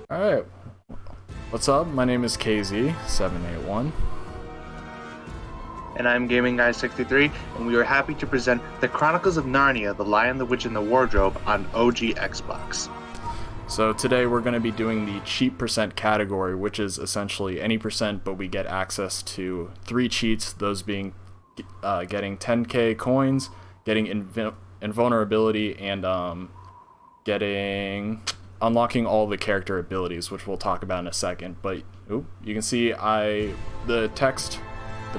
Alright, what's up? My name is kaezee781. And I'm Gaming Guy 63, and we are happy to present the Chronicles of Narnia: The Lion, the Witch, and the Wardrobe on OG Xbox. So today we're going to be doing the cheat percent category, which is essentially any percent, but we get access to 3 cheats, those being getting 10k coins, getting invulnerability, and getting unlocking all the character abilities, which we'll talk about in a second. But you can see the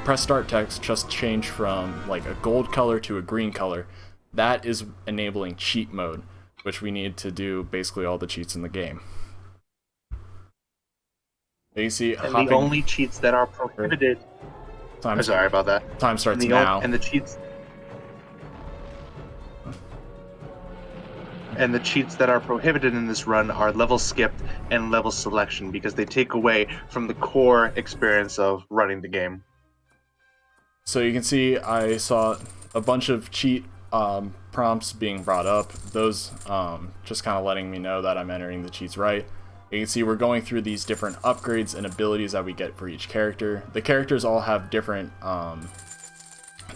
press start text just changed from like a gold color to a green color. That is enabling cheat mode, which we need to do basically all the cheats in the game. You see, And the only cheats that are prohibited. Sorry about that. Time starts now. And the cheats that are prohibited in this run are level skipped and level selection, because they take away from the core experience of running the game. So you can see I saw a bunch of cheat prompts being brought up. Those just kind of letting me know that I'm entering the cheats right. You can see we're going through these different upgrades and abilities that we get for each character. The characters all have different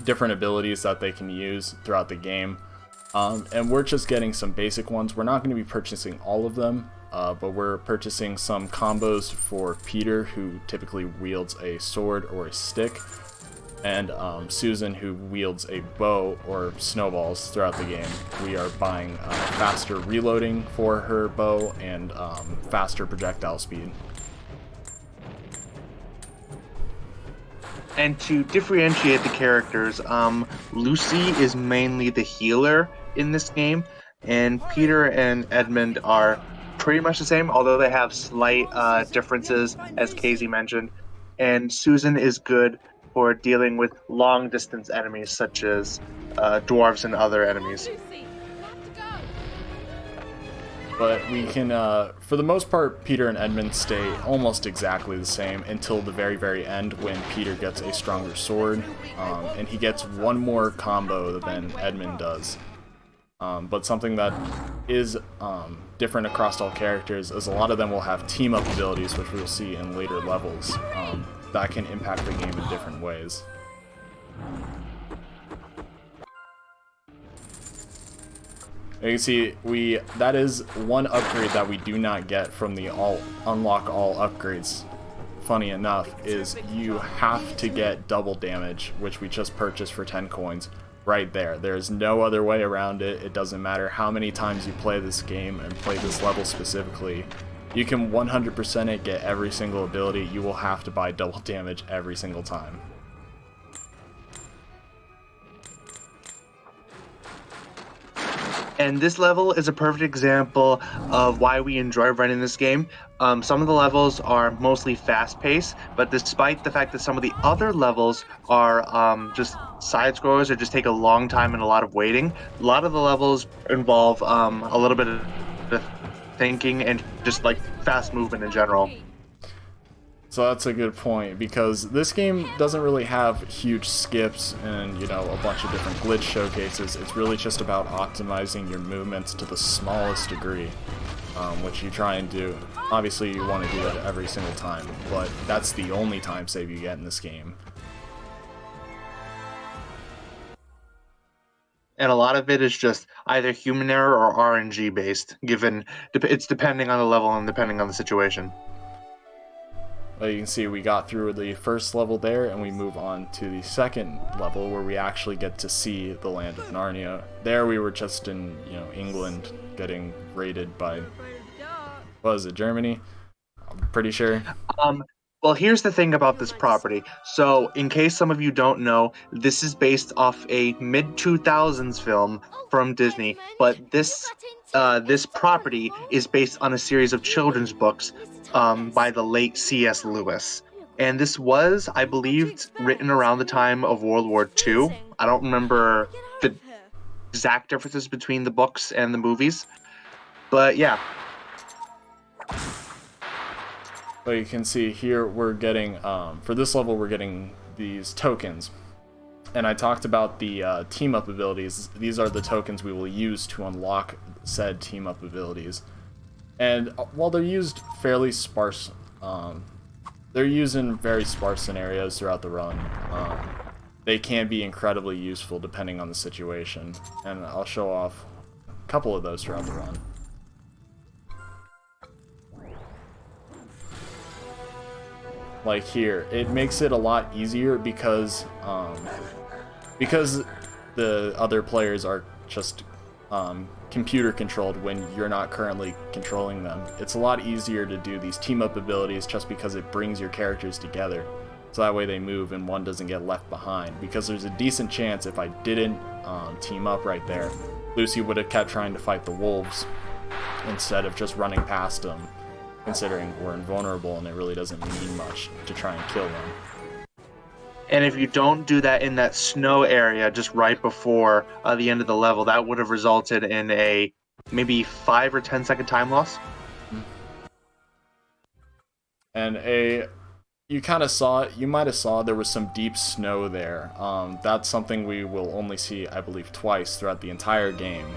abilities that they can use throughout the game. And we're just getting some basic ones. We're not going to be purchasing all of them, but we're purchasing some combos for Peter, who typically wields a sword or a stick, and Susan, who wields a bow or snowballs throughout the game. We are buying faster reloading for her bow and faster projectile speed. And to differentiate the characters, Lucy is mainly the healer in this game, and Peter and Edmund are pretty much the same, although they have slight differences, as Casey mentioned. And Susan is good for dealing with long-distance enemies, such as dwarves and other enemies. But we can, for the most part, Peter and Edmund stay almost exactly the same until the very, very end, when Peter gets a stronger sword, and he gets one more combo than Edmund does. But something that is different across all characters is a lot of them will have team-up abilities, which we'll see in later levels, that can impact the game in different ways. You can see that is one upgrade that we do not get from the unlock all upgrades. Funny enough, is you have to get double damage, which we just purchased for 10 coins right there. There's no other way around it. It doesn't matter how many times you play this game and play this level specifically. You can 100% it, get every single ability. You will have to buy double damage every single time. And this level is a perfect example of why we enjoy running this game. Some of the levels are mostly fast-paced, but despite the fact that some of the other levels are just side-scrollers or just take a long time and a lot of waiting, a lot of the levels involve a little bit of thinking and just like fast movement in general. So that's a good point, because this game doesn't really have huge skips and, a bunch of different glitch showcases. It's really just about optimizing your movements to the smallest degree, which you try and do. Obviously, you want to do that every single time, but that's the only time save you get in this game. And a lot of it is just either human error or RNG based, given it's depending on the level and depending on the situation. You can see we got through the first level there, and we move on to the second level, where we actually get to see the land of Narnia. There we were just in, England, getting raided by, what was it, Germany? I'm pretty sure. Well, here's the thing about this property. So, in case some of you don't know, this is based off a mid-2000s film from Disney, but this property is based on a series of children's books by the late C.S. Lewis. And this was, I believe, written around the time of World War II. I don't remember the exact differences between the books and the movies, but yeah. But you can see here we're getting, for this level, we're getting these tokens. And I talked about the team-up abilities. These are the tokens we will use to unlock said team-up abilities. And while they're used fairly sparse, they're used in very sparse scenarios throughout the run. They can be incredibly useful depending on the situation, and I'll show off a couple of those throughout the run. Like here, it makes it a lot easier because the other players are just computer controlled when you're not currently controlling them. It's a lot easier to do these team up abilities just because it brings your characters together. So that way they move and one doesn't get left behind. Because there's a decent chance if I didn't team up right there, Lucy would have kept trying to fight the wolves instead of just running past them, considering we're invulnerable and it really doesn't mean much to try and kill them. And if you don't do that in that snow area just right before the end of the level, that would have resulted in a maybe 5 or 10 second time loss. And you kind of saw it, you might have saw there was some deep snow there. That's something we will only see, I believe, twice throughout the entire game,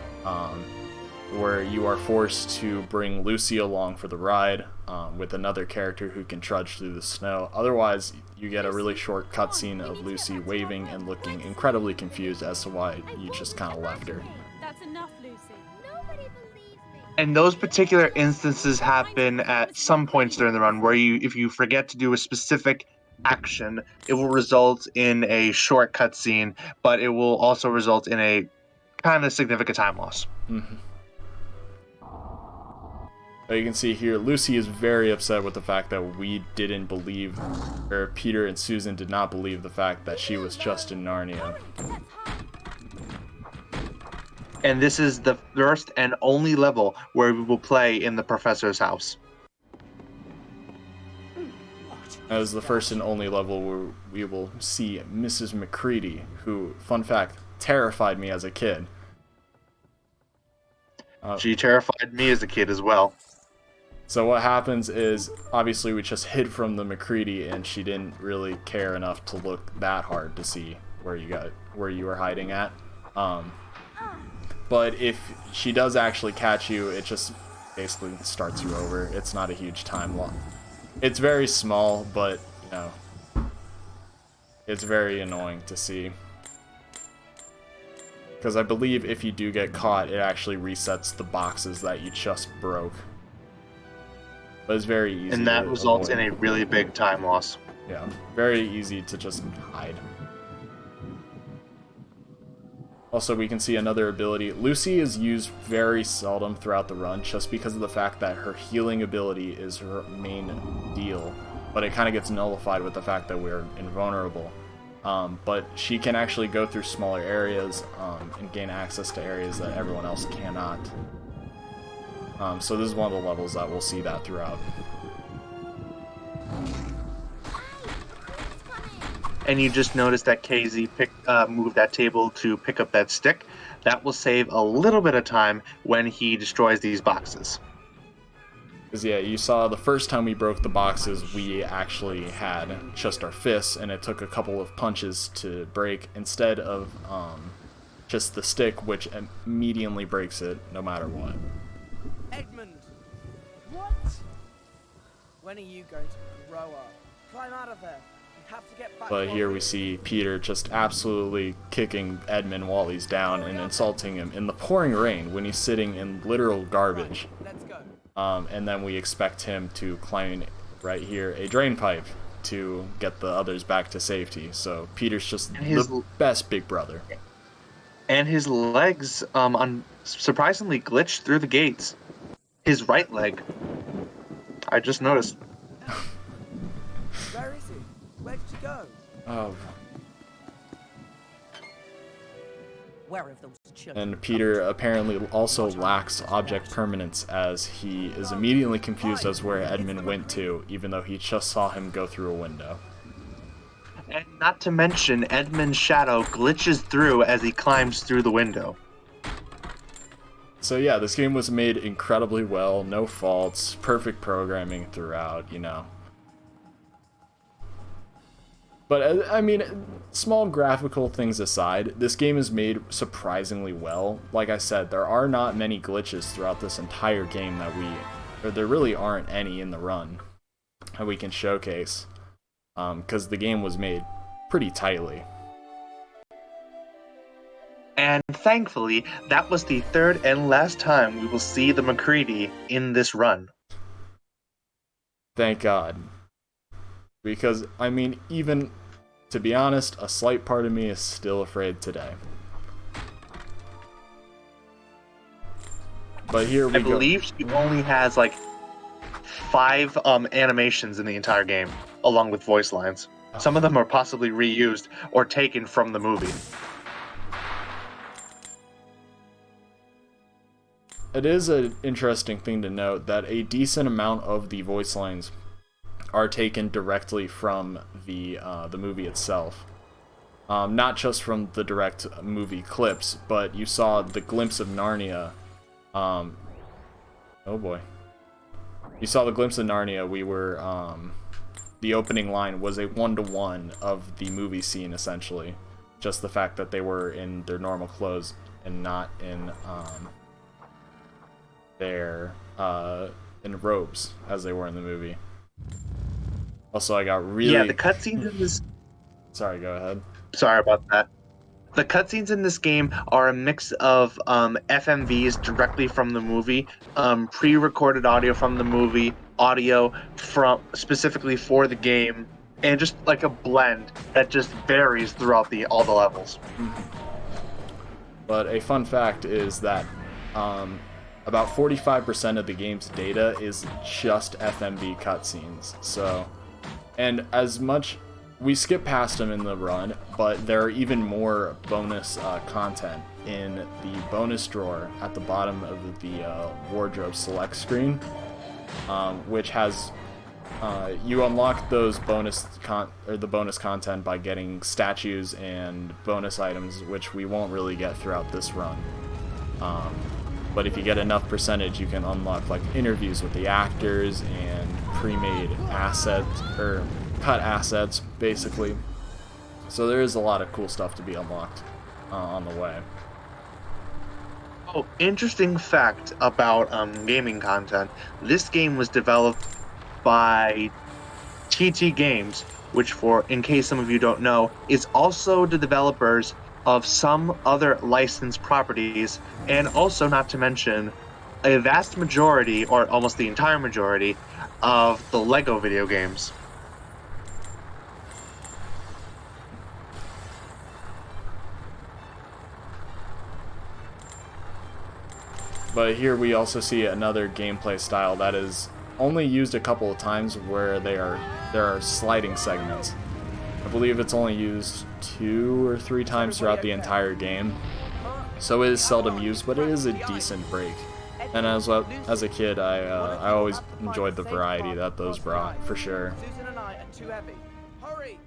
where you are forced to bring Lucy along for the ride with another character who can trudge through the snow. Otherwise, you get a really short cutscene of Lucy waving and looking incredibly confused as to why you just kind of left her. That's enough, Lucy. Nobody believes me. And those particular instances happen at some points during the run where if you forget to do a specific action, it will result in a short cutscene, but it will also result in a kind of significant time loss. Mm-hmm. But you can see here, Lucy is very upset with the fact that we didn't believe, or Peter and Susan did not believe the fact that she was just in Narnia. And this is the first and only level where we will play in the professor's house. As the first and only level where we will see Mrs. McCready, who, fun fact, terrified me as a kid. She terrified me as a kid as well. So what happens is, obviously we just hid from the McCready and she didn't really care enough to look that hard to see where you were hiding at. But if she does actually catch you, it just basically starts you over. It's not a huge time loss. It's very small, but, you know, it's very annoying to see. Because I believe if you do get caught, it actually resets the boxes that you just broke. But it's very easy. And that results in a really big time loss. Yeah, very easy to just hide. Also, we can see another ability. Lucy is used very seldom throughout the run just because of the fact that her healing ability is her main deal. But it kind of gets nullified with the fact that we're invulnerable. But she can actually go through smaller areas and gain access to areas that everyone else cannot. So this is one of the levels that we'll see that throughout. And you just noticed that KZ moved that table to pick up that stick. That will save a little bit of time when he destroys these boxes. Because yeah, you saw the first time we broke the boxes, we actually had just our fists, and it took a couple of punches to break instead of just the stick, which immediately breaks it no matter what. Edmund! What? When are you going to grow up? Climb out of there. You have to get back. But here we see Peter just absolutely kicking Edmund while he's down and insulting him in the pouring rain when he's sitting in literal garbage. Let's go. And then we expect him to climb right here a drain pipe to get the others back to safety. So Peter's just the best big brother. And his legs surprisingly glitched through the gates. His right leg. I just noticed. Where is he? Where did you go? Oh. Where have those children? And Peter apparently also lacks object permanence, as he is immediately confused as where Edmund went to, even though he just saw him go through a window. And not to mention, Edmund's shadow glitches through as he climbs through the window. So yeah, this game was made incredibly well, no faults, perfect programming throughout, you know. But, I mean, small graphical things aside, this game is made surprisingly well. Like I said, there are not many glitches throughout this entire game that we or there really aren't any in the run that we can showcase, because the game was made pretty tightly. And thankfully, that was the third and last time we will see the McCready in this run. Thank God. Because, I mean, even, to be honest, a slight part of me is still afraid today. But here we go. I believe she only has like 5 animations in the entire game, along with voice lines. Some of them are possibly reused or taken from the movie. It is an interesting thing to note that a decent amount of the voice lines are taken directly from the movie itself. Not just from the direct movie clips, but you saw the glimpse of Narnia. Oh boy. You saw the glimpse of Narnia. We were, the opening line was a 1-to-1 of the movie scene, essentially. Just the fact that they were in their normal clothes and not in, in robes, as they were in the movie. Also, I got really... Yeah, the cutscenes in this... Sorry, go ahead. Sorry about that. The cutscenes in this game are a mix of FMVs directly from the movie, pre-recorded audio from the movie, audio from specifically for the game, and just like a blend that just varies throughout all the levels. But a fun fact is that about 45% of the game's data is just FMV cutscenes. So, and as much... We skip past them in the run, but there are even more bonus content in the bonus drawer at the bottom of the wardrobe select screen, which has you unlock those the bonus content by getting statues and bonus items, which we won't really get throughout this run. But if you get enough percentage, you can unlock like interviews with the actors and pre-made assets or cut assets, basically. So there is a lot of cool stuff to be unlocked on the way. Oh, interesting fact about gaming content. This game was developed by TT Games, which, in case some of you don't know, is also the developers of some other licensed properties, and also, not to mention, a vast majority, or almost the entire majority, of the LEGO video games. But here we also see another gameplay style that is only used a couple of times, where there are sliding segments. I believe it's only used 2 or 3 times throughout the entire game, so it is seldom used, but it is a decent break. And as a kid, I always enjoyed the variety that those brought, for sure. Susan and I are too heavy. Hurry!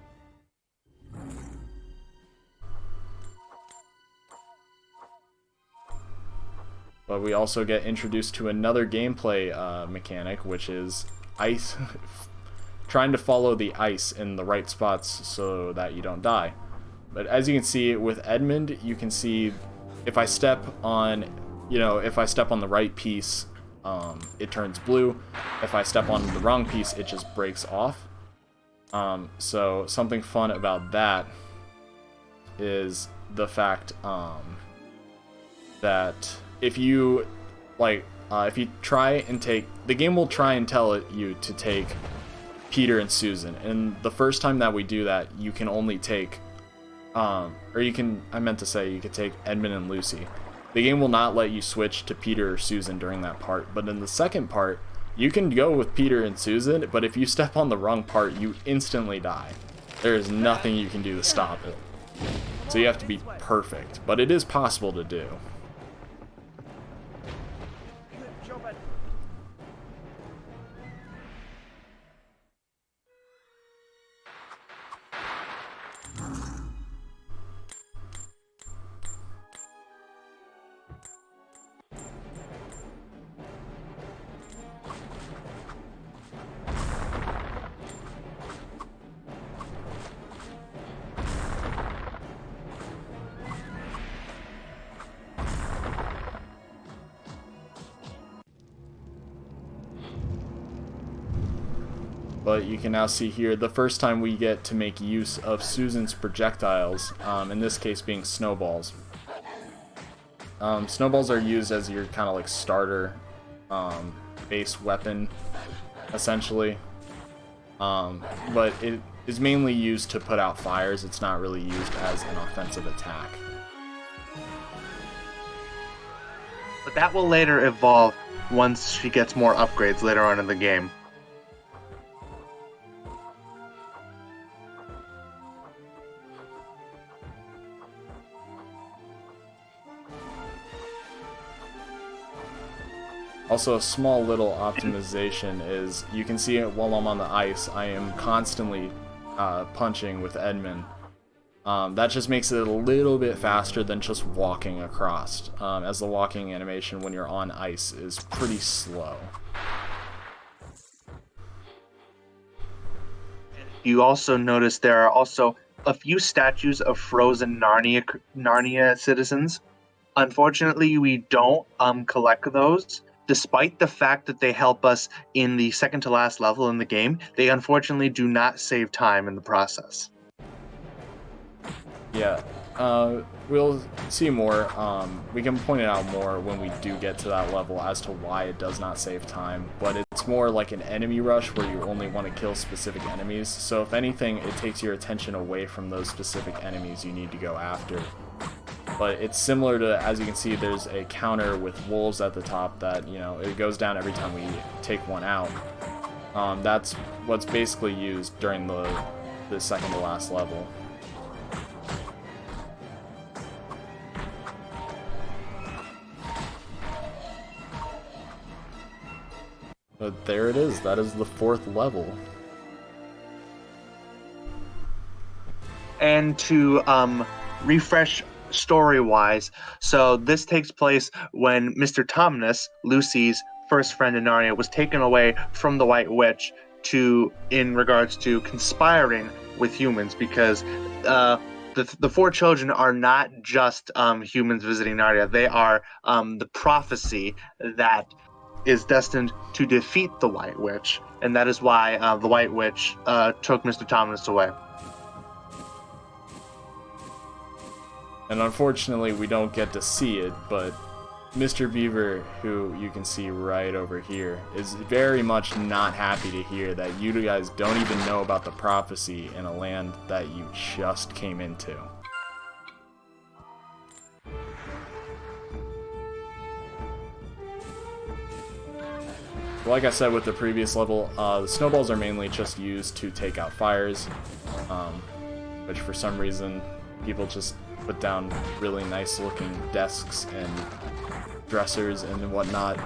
But we also get introduced to another gameplay mechanic, which is ice, trying to follow the ice in the right spots so that you don't die. But as you can see with Edmund, you can see if I step on, if I step on the right piece, it turns blue. If I step on the wrong piece, it just breaks off. So something fun about that is the fact that if you try and take, the game will try and tell you to take Peter and Susan, and the first time that we do that, you can only take, I meant to say you could take Edmund and Lucy. The game will not let you switch to Peter or Susan during that part, but in the second part, you can go with Peter and Susan, but if you step on the wrong part, you instantly die. There is nothing you can do to stop it. So you have to be perfect, but it is possible to do. Good job, Edmund. But you can now see here the first time we get to make use of Susan's projectiles, in this case being snowballs. Snowballs are used as your kind of like starter base weapon, essentially. But it is mainly used to put out fires. It's not really used as an offensive attack. But that will later evolve once she gets more upgrades later on in the game. Also, a small little optimization is, you can see it while I'm on the ice, I am constantly punching with Edmund. That just makes it a little bit faster than just walking across, as the walking animation when you're on ice is pretty slow. You also notice there are also a few statues of frozen Narnia citizens. Unfortunately, we don't collect those. Despite the fact that they help us in the second to last level in the game, they unfortunately do not save time in the process. Yeah, we'll see more. We can point it out more when we do get to that level as to why it does not save time, but it's more like an enemy rush where you only want to kill specific enemies. So if anything, it takes your attention away from those specific enemies you need to go after. But it's similar to, as you can see, there's a counter with wolves at the top that, you know, it goes down every time we take one out. That's what's basically used during the second to last level. But there it is, that is the 4th level. And to refresh story-wise, so this takes place when Mr. Tumnus, Lucy's first friend in Narnia, was taken away from the White Witch in regards to conspiring with humans, because the 4 children are not just humans visiting Narnia. They are the prophecy that is destined to defeat the White Witch, and that is why the White Witch took Mr. Tumnus away. And unfortunately, we don't get to see it, but Mr. Beaver, who you can see right over here, is very much not happy to hear that you guys don't even know about the prophecy in a land that you just came into. Like I said with the previous level, the snowballs are mainly just used to take out fires, which for some reason people just put down really nice looking desks and dressers and whatnot,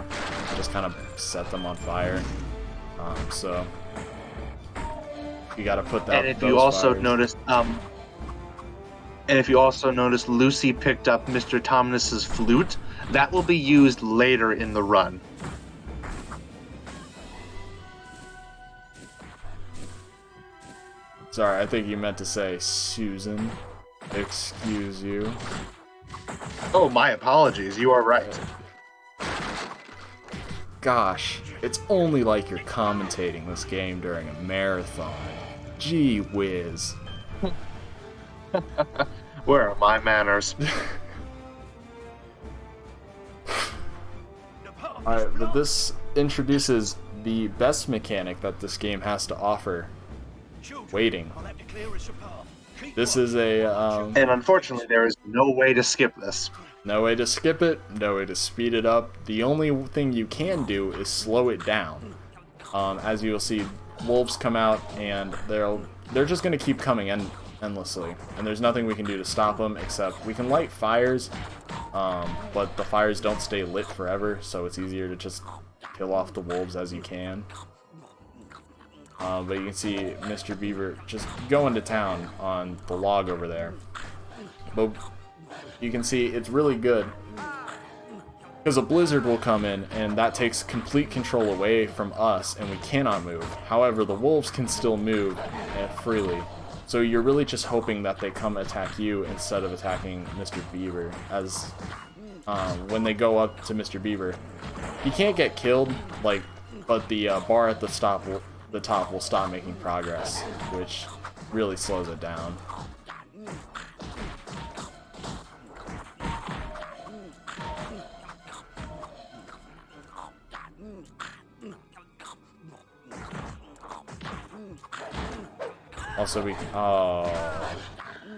just kind of set them on fire. So you got to put that. And if you also noticed, Lucy picked up Mr. Tumnus's flute. That will be used later in the run. Sorry, I think you meant to say Susan. Excuse you. Oh, my apologies. You are right. Gosh, it's only like you're commentating this game during a marathon. Gee whiz. Where are my manners? Alright, but this introduces the best mechanic that this game has to offer. Waiting. This is a and unfortunately there is no way to skip this. No way to skip it, no way to speed it up. The only thing you can do is slow it down. As you'll see, wolves come out and they're just going to keep coming endlessly, and there's nothing we can do to stop them except we can light fires, but the fires don't stay lit forever, so it's easier to just kill off the wolves as you can. But you can see Mr. Beaver just going to town on the log over there. But you can see it's really good because a blizzard will come in and that takes complete control away from us and we cannot move. However, the wolves can still move freely. So you're really just hoping that they come attack you instead of attacking Mr. Beaver, as when they go up to Mr. Beaver, he can't get killed, but the bar at the the top will stop making progress, which really slows it down. Also,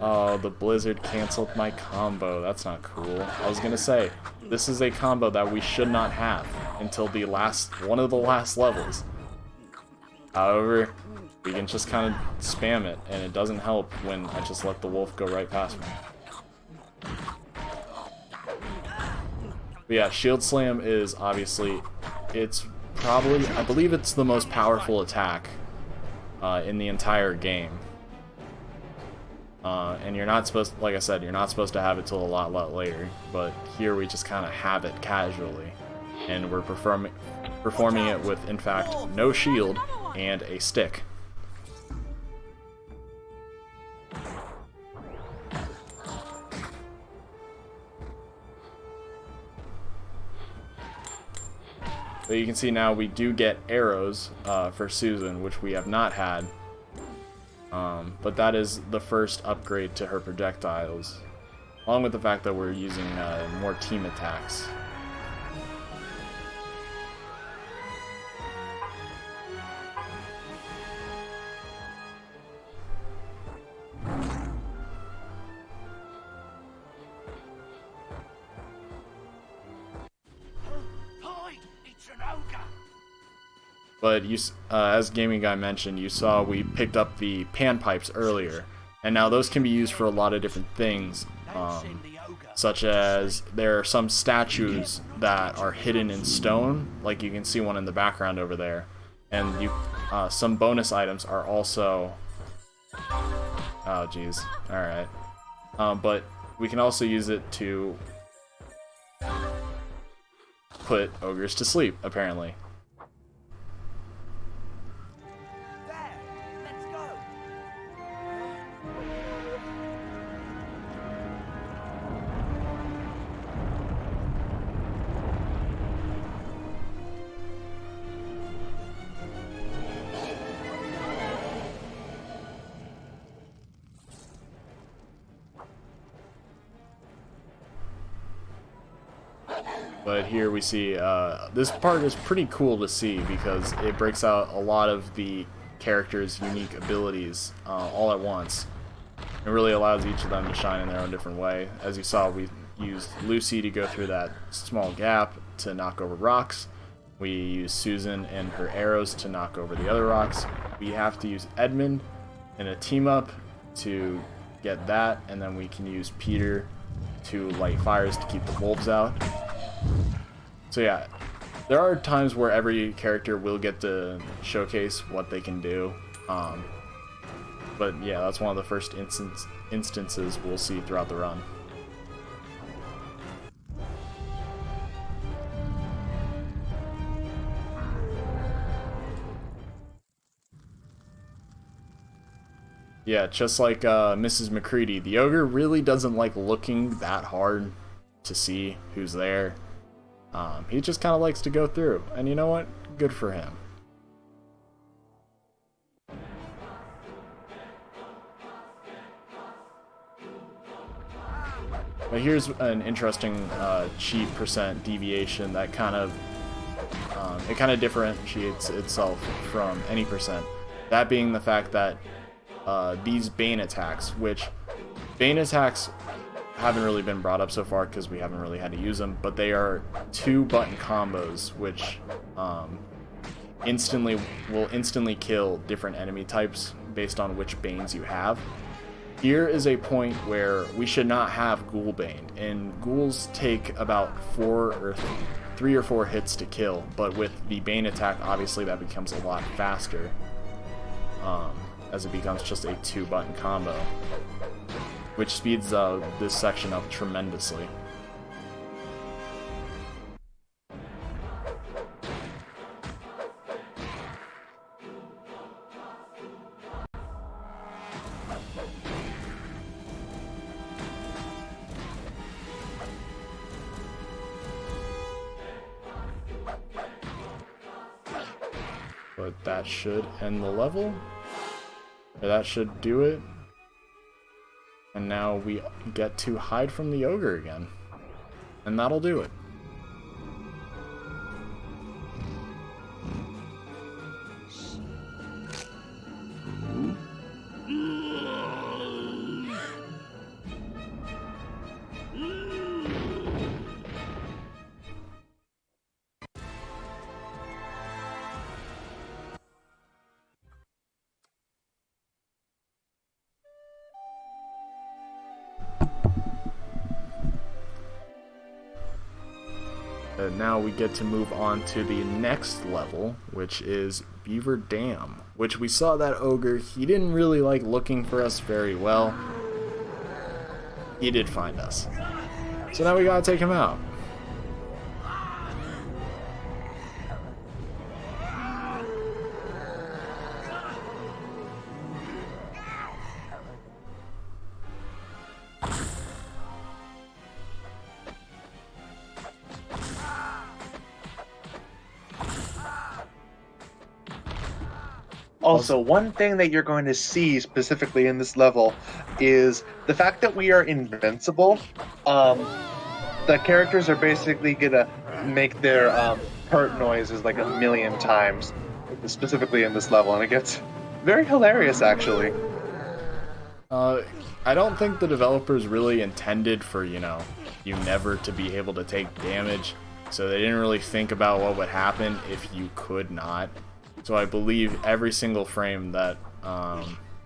oh, the blizzard canceled my combo. That's not cool. I was gonna say, this is a combo that we should not have until one of the last levels. However, we can just kind of spam it, and it doesn't help when I just let the wolf go right past me. But yeah, Shield Slam is obviously, it's probably, I believe it's the most powerful attack in the entire game. And you're not supposed, like I said, you're not supposed to have it till a lot later, but here we just kind of have it casually, and we're performing it with, in fact, no shield and a stick. But you can see now we do get arrows for Susan, which we have not had. But that is the first upgrade to her projectiles, along with the fact that we're using more team attacks. But you, as Gaming Guy mentioned, you saw we picked up the panpipes earlier, and now those can be used for a lot of different things, such as there are some statues that are hidden in stone, like you can see one in the background over there, and some bonus items are also, oh geez, alright, but we can also use it to put ogres to sleep, apparently. But here we see, this part is pretty cool to see because it breaks out a lot of the characters' unique abilities all at once. It really allows each of them to shine in their own different way. As you saw, we used Lucy to go through that small gap to knock over rocks. We used Susan and her arrows to knock over the other rocks. We have to use Edmund in a team up to get that, and then we can use Peter to light fires to keep the wolves out. So yeah, there are times where every character will get to showcase what they can do, but yeah, that's one of the first instances we'll see throughout the run. Yeah, just like Mrs. McCready, the ogre really doesn't like looking that hard to see who's there. He just kind of likes to go through, and you know what? Good for him. But here's an interesting cheat percent deviation that kind of differentiates itself from any percent. That being the fact that these Bane attacks, which Bane attacks haven't really been brought up so far because we haven't really had to use them, but they are 2-button combos which will instantly kill different enemy types based on which Banes you have. Here is a point where we should not have Ghoul Bane, and ghouls take about 3 or 4 hits to kill, but with the Bane attack obviously that becomes a lot faster, as it becomes just a 2-button combo, which speeds this section up tremendously. But that should end the level. Or that should do it. And now we get to hide from the ogre again. And that'll do it. Now we get to move on to the next level, which is Beaver Dam, which we saw that ogre. He didn't really like looking for us very well. He did find us. So now we gotta take him out. Also, one thing that you're going to see specifically in this level is the fact that we are invincible. The characters are basically gonna make their hurt noises like a million times, specifically in this level, and it gets very hilarious, actually. I don't think the developers really intended for, you never to be able to take damage, so they didn't really think about what would happen if you could not. So I believe every single frame that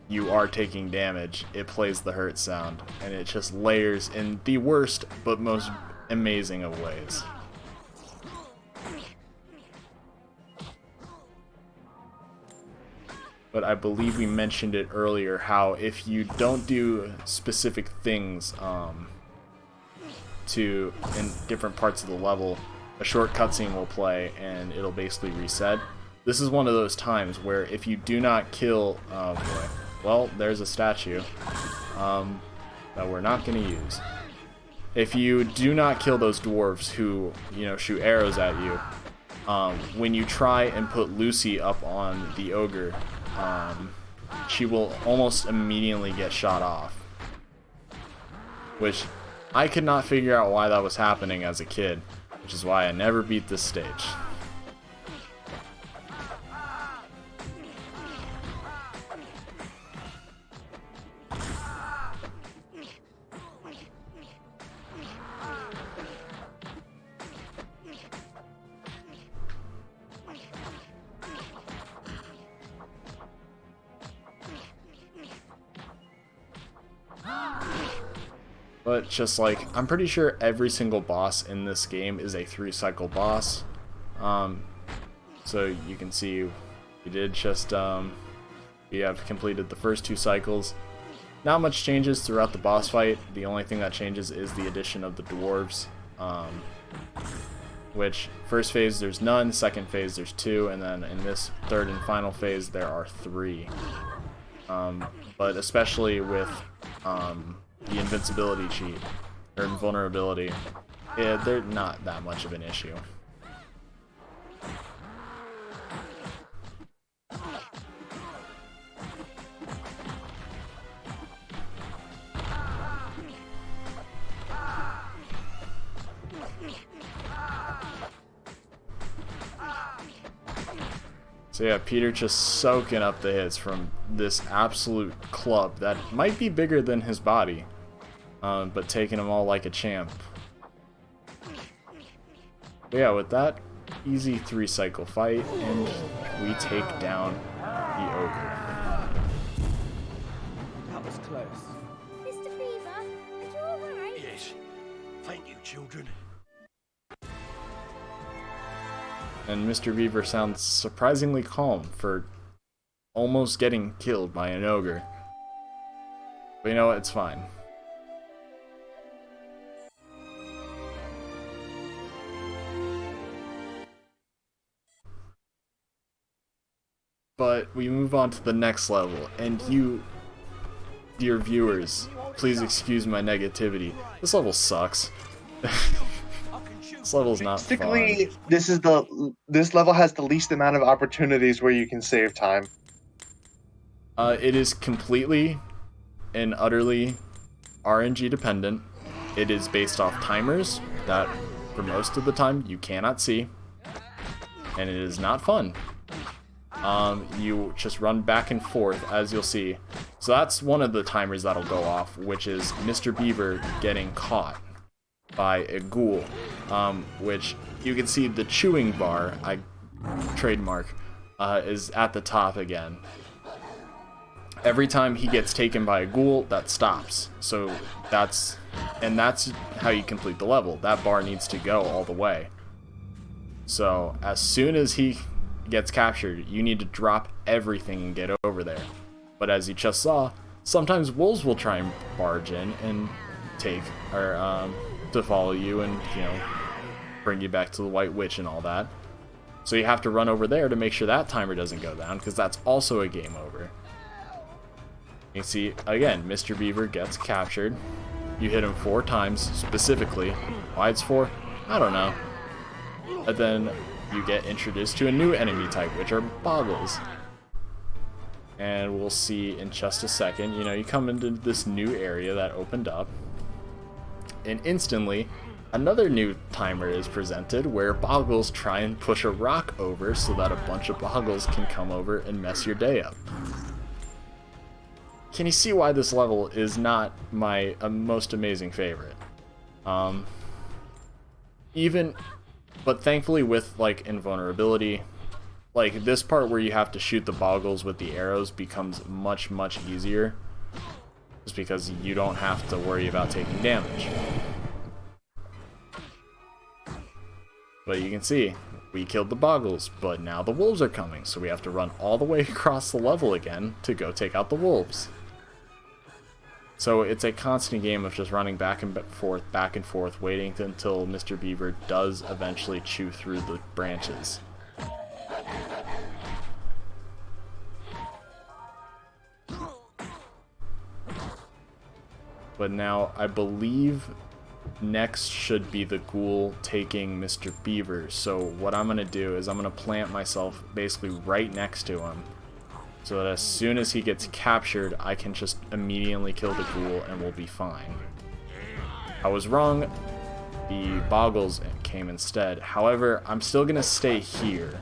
you are taking damage, it plays the hurt sound, and it just layers in the worst but most amazing of ways. But I believe we mentioned it earlier, how if you don't do specific things in different parts of the level, a short cutscene will play and it'll basically reset. This is one of those times where if you do not kill, oh boy, well, there's a statue that we're not going to use. If you do not kill those dwarves who, shoot arrows at you, when you try and put Lucy up on the ogre, she will almost immediately get shot off. Which I could not figure out why that was happening as a kid, which is why I never beat this stage. But just like, I'm pretty sure every single boss in this game is a 3-cycle boss. So you can see we did just, we have completed the first 2 cycles. Not much changes throughout the boss fight. The only thing that changes is the addition of the dwarves. Which, first phase there's none, second phase there's 2, and then in this third and final phase there are 3. But especially with the invincibility cheat, or invulnerability, they're not that much of an issue. So yeah, Peter just soaking up the hits from this absolute club that might be bigger than his body, but taking them all like a champ. But yeah, with that easy 3-cycle fight, and we take down the ogre. That was close. Mr. Beaver, are you alright? Yes. Thank you, children. And Mr. Beaver sounds surprisingly calm for almost getting killed by an ogre. But you know what, it's fine. But we move on to the next level, and you, dear viewers, please excuse my negativity. This level sucks. This level's not fun. Basically, this level has the least amount of opportunities where you can save time. It is completely and utterly RNG dependent. It is based off timers that, for most of the time, you cannot see, and it is not fun. You just run back and forth, as you'll see. So that's one of the timers that'll go off, which is Mr. Beaver getting caught by a ghoul, which you can see the chewing bar, I trademark, is at the top again. Every time he gets taken by a ghoul, that stops. So that's how you complete the level. That bar needs to go all the way. So as soon as he gets captured, you need to drop everything and get over there. But as you just saw, sometimes wolves will try and barge in and take, or to follow you and, you know, bring you back to the White Witch and all that. So you have to run over there to make sure that timer doesn't go down, because that's also a game over. You see, again, Mr. Beaver gets captured. You hit him 4 times, specifically. Why it's 4? I don't know. And then you get introduced to a new enemy type, which are boggles. And we'll see in just a second. You know, you come into this new area that opened up, and instantly another new timer is presented where boggles try and push a rock over so that a bunch of boggles can come over and mess your day up. Can you see why this level is not my most amazing favorite? But thankfully with, like, invulnerability, like, this part where you have to shoot the boggles with the arrows becomes much, much easier. Just because you don't have to worry about taking damage. But you can see, we killed the boggles, but now the wolves are coming, so we have to run all the way across the level again to go take out the wolves. So it's a constant game of just running back and forth, waiting until Mr. Beaver does eventually chew through the branches. But now, I believe next should be the ghoul taking Mr. Beaver. So what I'm going to do is I'm going to plant myself basically right next to him, so that as soon as he gets captured, I can just immediately kill the ghoul and we'll be fine. I was wrong. The boggles came instead. However, I'm still going to stay here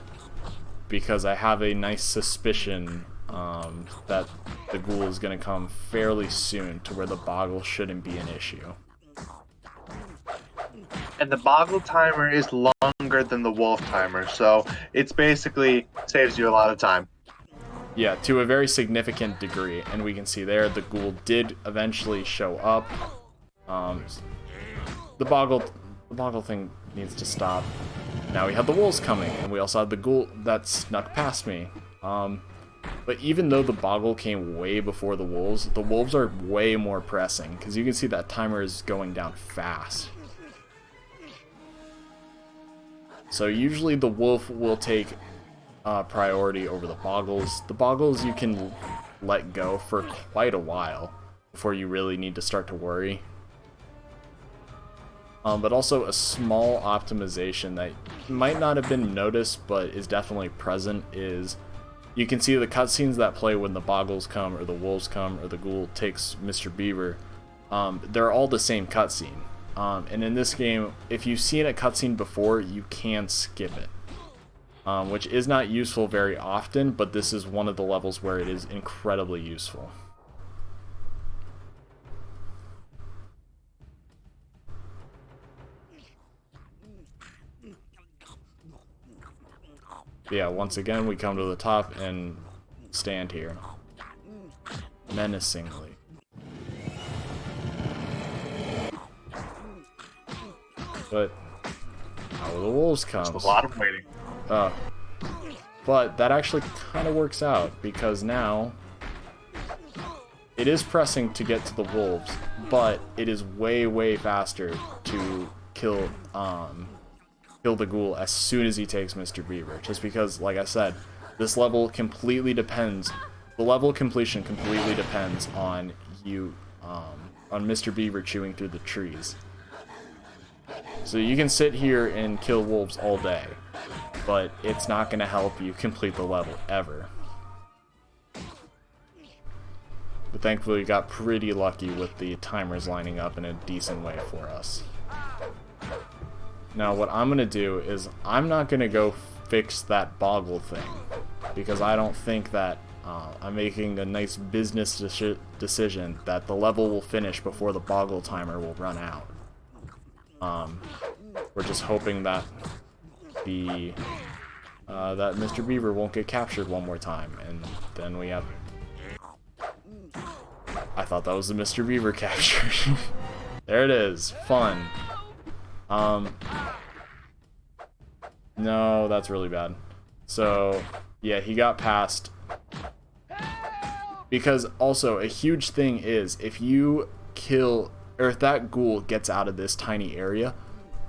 because I have a nice suspicion that the ghoul is going to come fairly soon to where the boggle shouldn't be an issue. And the boggle timer is longer than the wolf timer, so it's basically saves you a lot of time. Yeah, to a very significant degree, and we can see there the ghoul did eventually show up. The boggle thing needs to stop. Now we have the wolves coming, and we also have the ghoul that snuck past me. But even though the boggle came way before the wolves are way more pressing, because you can see that timer is going down fast. So usually the wolf will take priority over the boggles. The boggles you can let go for quite a while before you really need to start to worry. But also a small optimization that might not have been noticed but is definitely present is you can see the cutscenes that play when the boggles come or the wolves come or the ghoul takes Mr. Beaver. They're all the same cutscene. And in this game, if you've seen a cutscene before, you can skip it. Which is not useful very often, but this is one of the levels where it is incredibly useful. Yeah, once again, we come to the top and stand here. Menacingly. But how the wolves come? It's a lot of waiting. But that actually kind of works out, because now it is pressing to get to the wolves, but it is way, way faster to kill the ghoul as soon as he takes Mr. Beaver. Just because, like I said, this level completely depends. The level completion completely depends on you, on Mr. Beaver chewing through the trees. So you can sit here and kill wolves all day, but it's not going to help you complete the level ever. But thankfully we got pretty lucky with the timers lining up in a decent way for us. Now what I'm going to do is I'm not going to go fix that boggle thing, because I don't think that I'm making a nice business decision that the level will finish before the boggle timer will run out. We're just hoping that that Mr. Beaver won't get captured one more time, and then we have... I thought that was the Mr. Beaver capture. There it is. Fun. No, that's really bad. So, yeah, he got past. Because also, a huge thing is, if you kill, or if that ghoul gets out of this tiny area,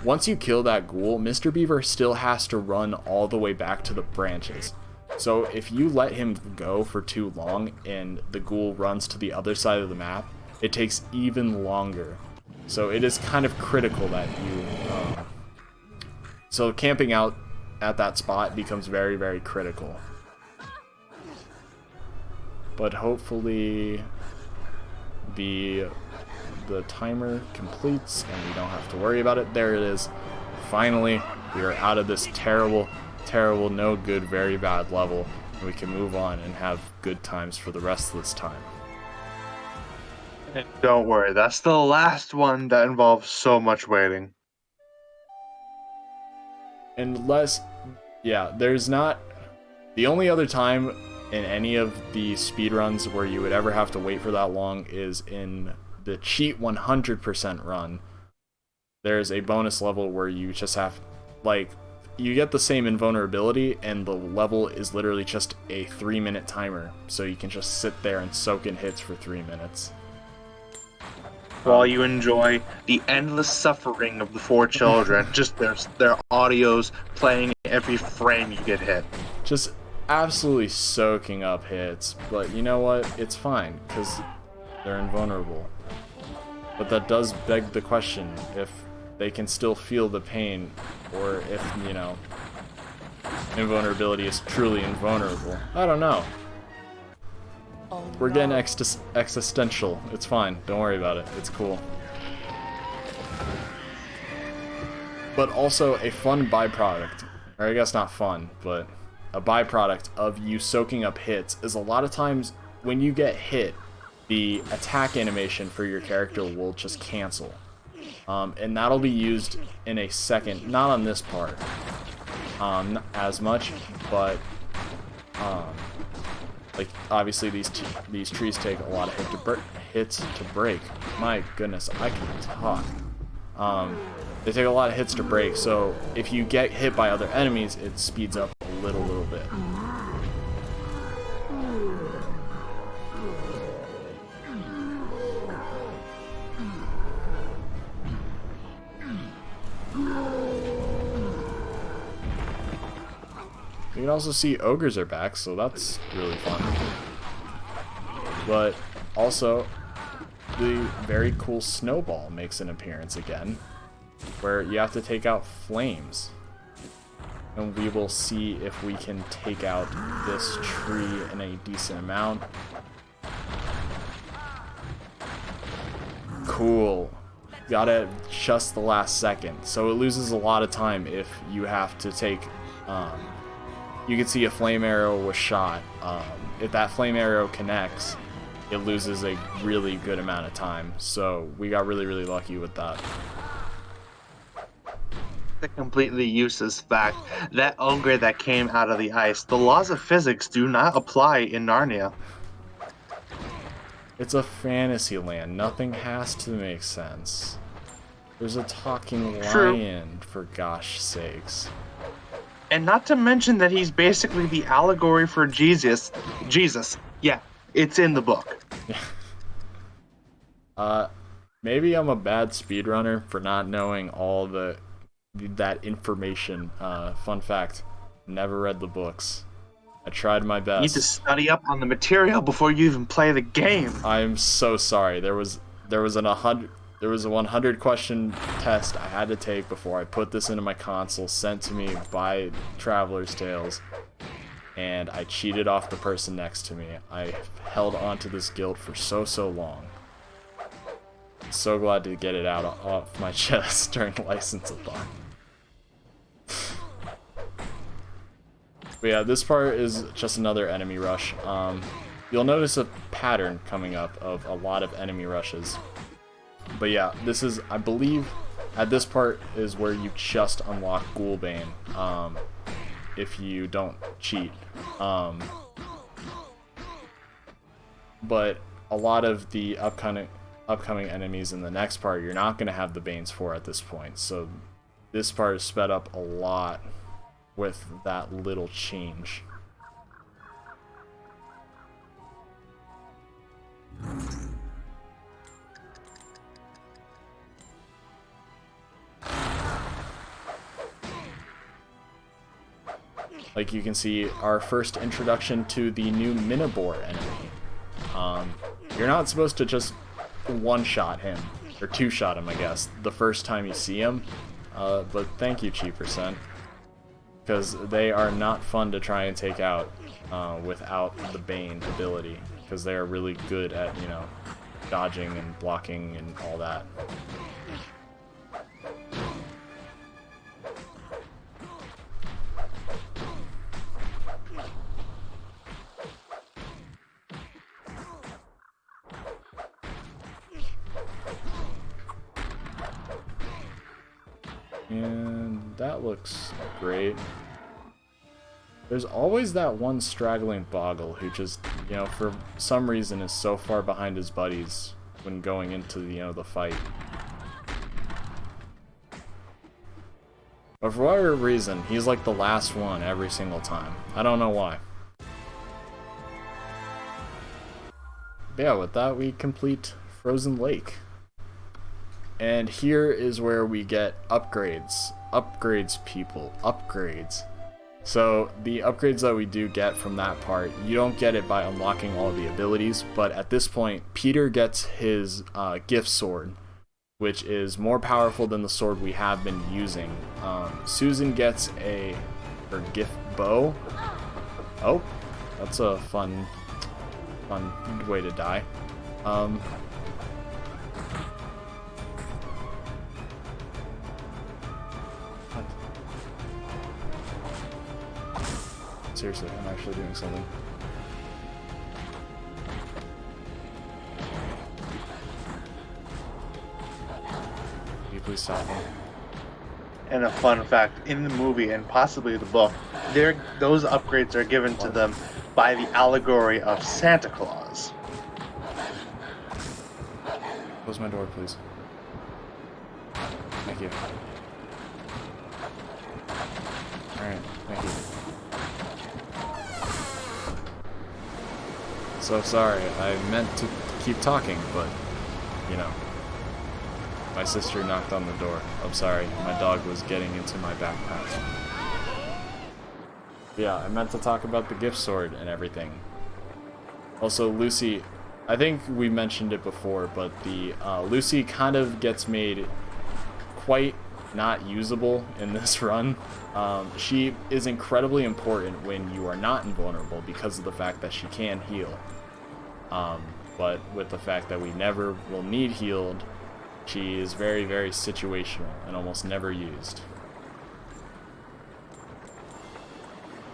once you kill that ghoul, Mr. Beaver still has to run all the way back to the branches. So if you let him go for too long and the ghoul runs to the other side of the map, it takes even longer. So it is kind of critical that you... so camping out at that spot becomes very, very critical. But hopefully the timer completes and we don't have to worry about it. There it is. Finally, we are out of this terrible, no good, very bad level, and we can move on and have good times for the rest of this time. And don't worry, that's the last one that involves so much waiting. Unless, yeah, there's not... The only other time in any of the speedruns where you would ever have to wait for that long is in the cheat 100% run. There's a bonus level where you just have, like, you get the same invulnerability and the level is literally just a 3-minute timer, so you can just sit there and soak in hits for 3 minutes. While you enjoy the endless suffering of the 4 children, just their audios playing every frame you get hit. Just absolutely soaking up hits, but you know what? It's fine, because they're invulnerable. But that does beg the question if they can still feel the pain, or if, you know, invulnerability is truly invulnerable. I don't know. We're getting existential. It's fine. Don't worry about it. It's cool. But also a fun byproduct, or I guess not fun, but a byproduct of you soaking up hits is a lot of times when you get hit, the attack animation for your character will just cancel. And that'll be used in a second, not on this part as much, but like obviously these trees take a lot of hits to break. My goodness, I can talk. They take a lot of hits to break, so if you get hit by other enemies, it speeds up a little bit. You can also see ogres are back, so that's really fun. But also, the very cool snowball makes an appearance again, where you have to take out flames. And we will see if we can take out this tree in a decent amount. Cool. Got it just the last second. So it loses a lot of time if you have to take... you can see a flame arrow was shot. If that flame arrow connects, it loses a really good amount of time. So we got really lucky with that. The completely useless fact, that ogre that came out of the ice, the laws of physics do not apply in Narnia. It's a fantasy land. Nothing has to make sense. There's a talking lion, for gosh sakes. And not to mention that he's basically the allegory for Jesus. Yeah, it's in the book. Maybe I'm a bad speedrunner for not knowing all that information. Fun fact, never read the books. I tried my best. You need to study up on the material before you even play the game. I'm so sorry. There was an There was a 100 question test I had to take before I put this into my console, sent to me by Traveler's Tales, and I cheated off the person next to me. I held on to this guilt for so long. So glad to get it out off my chest during license-a-thon. But yeah, this part is just another enemy rush. You'll notice a pattern coming up of a lot of enemy rushes. But yeah, this is, I believe, at this part is where you just unlock Ghoulbane, if you don't cheat. But a lot of the upcoming enemies in the next part, you're not going to have the Banes for at this point. So this part is sped up a lot with that little change. Like you can see, our first introduction to the new Minibor enemy. You're not supposed to just one-shot him, or two-shot him, I guess, the first time you see him. But thank you, Cheapercent, because they are not fun to try and take out without the Bane ability, because they are really good at, you know, dodging and blocking and all that. And that looks great. There's always that one straggling Boggle who just, you know, for some reason is so far behind his buddies when going into, you know, the fight. But for whatever reason, he's like the last one every single time. I don't know why. But yeah, with that we complete Frozen Lake. And here is where we get upgrades. Upgrades, people. Upgrades. So the upgrades that we do get from that part, you don't get it by unlocking all the abilities, but at this point, Peter gets his gift sword, which is more powerful than the sword we have been using. Susan gets her gift bow. Oh, that's a fun way to die. Seriously, I'm actually doing something. Can you please stop me? And a fun fact, in the movie and possibly the book, those upgrades are given to them by the allegory of Santa Claus. Close my door, please. Thank you. Alright, thank you. So sorry, I meant to keep talking, but, you know, my sister knocked on the door. I'm sorry, my dog was getting into my backpack. Yeah, I meant to talk about the gift sword and everything. Also, Lucy, I think we mentioned it before, but the Lucy kind of gets made quite not usable in this run. She is incredibly important when you are not invulnerable because of the fact that she can heal. But with the fact that we never will need healed, she is very, very situational and almost never used.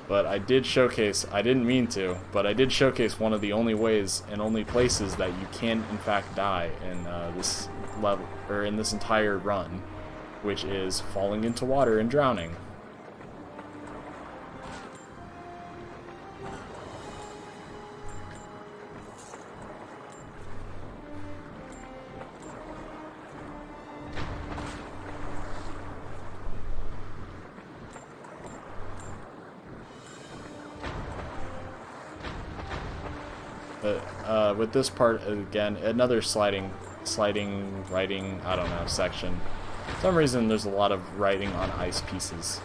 But I did showcase, I didn't mean to, but I did showcase one of the only ways and only places that you can in fact die in this level, or in this entire run, which is falling into water and drowning. But with this part, again, another sliding writing, I don't know, section. For some reason, there's a lot of writing on ice pieces.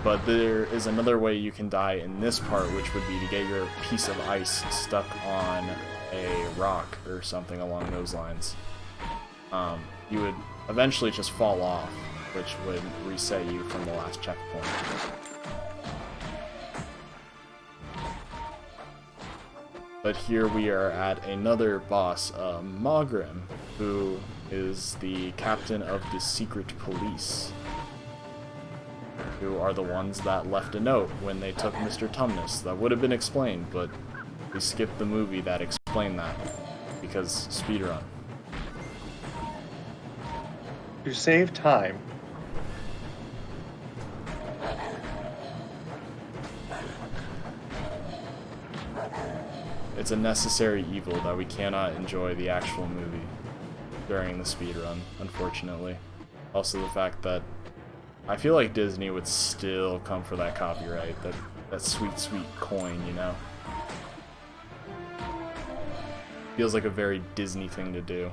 But there is another way you can die in this part, which would be to get your piece of ice stuck on a rock or something along those lines. you would eventually just fall off, which would reset you from the last checkpoint. But here we are at another boss, Mogrim, who is the captain of the secret police, who are the ones that left a note when they took Mr. Tumnus. That would have been explained, but we skipped the movie that explained that, because speedrun. To save time. It's a necessary evil that we cannot enjoy the actual movie during the speedrun, unfortunately. Also the fact that I feel like Disney would still come for that copyright, that sweet, sweet coin, you know? Feels like a very Disney thing to do.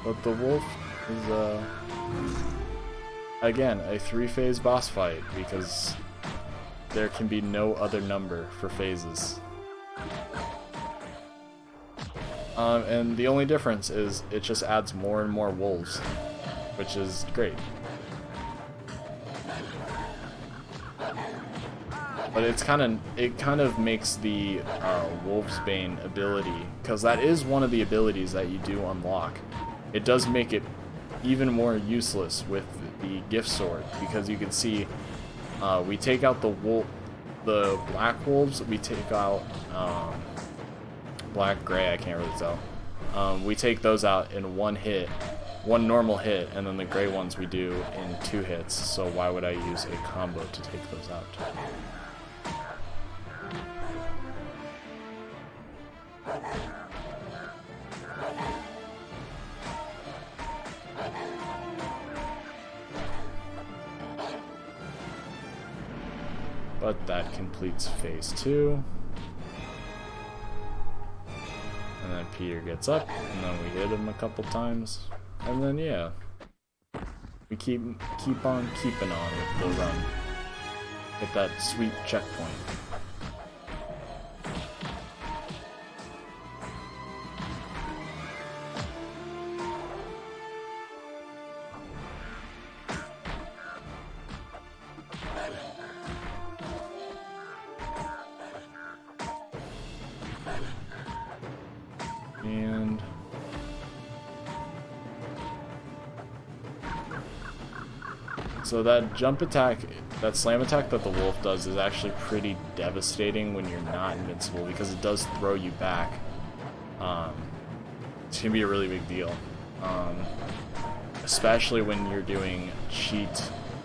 But the wolf is, again, a 3-phase boss fight, because there can be no other number for phases. And the only difference is it just adds more and more wolves, which is great. But it kind of makes the Wolf's Bane ability, because that is one of the abilities that you do unlock. It does make it even more useless with the gift sword, because you can see we take out the black wolves, we take out black, gray, I can't really tell. We take those out in one hit, one normal hit, and then the gray ones we do in 2 hits. So why would I use a combo to take those out? But that completes phase 2. And then Peter gets up, and then we hit him a couple times. And then yeah, we keep on keeping on with the run. Hit that sweet checkpoint. And so that jump attack, that slam attack that the wolf does is actually pretty devastating when you're not invincible, because it does throw you back. It's gonna be a really big deal, especially when you're doing cheat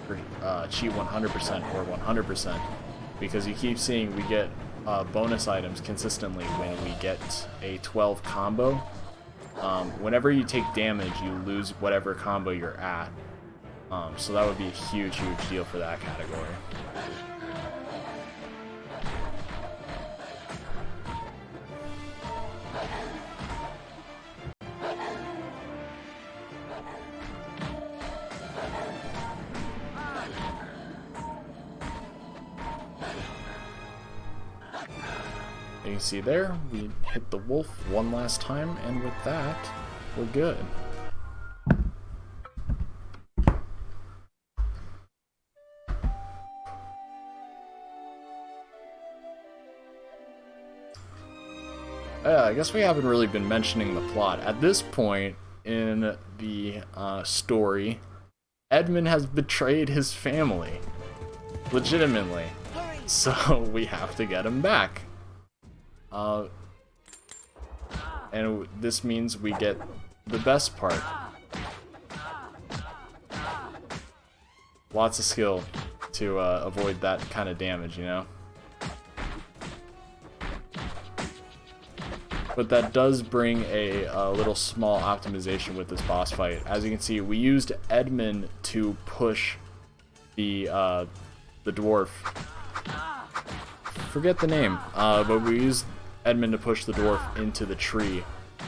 100% or 100%, because you keep seeing we get bonus items consistently when we get a 12 combo. Whenever you take damage, you lose whatever combo you're at. So that would be a huge, huge deal for that category. You can see there, we hit the wolf one last time, and with that, we're good. I guess we haven't really been mentioning the plot. At this point in the story, Edmund has betrayed his family. Legitimately. So we have to get him back. And this means we get the best part. Lots of skill to avoid that kind of damage, you know? but that does bring a little small optimization with this boss fight. As you can see, we used Edmund to push the dwarf. Forget the name, but we used Edmund to push the dwarf into the tree,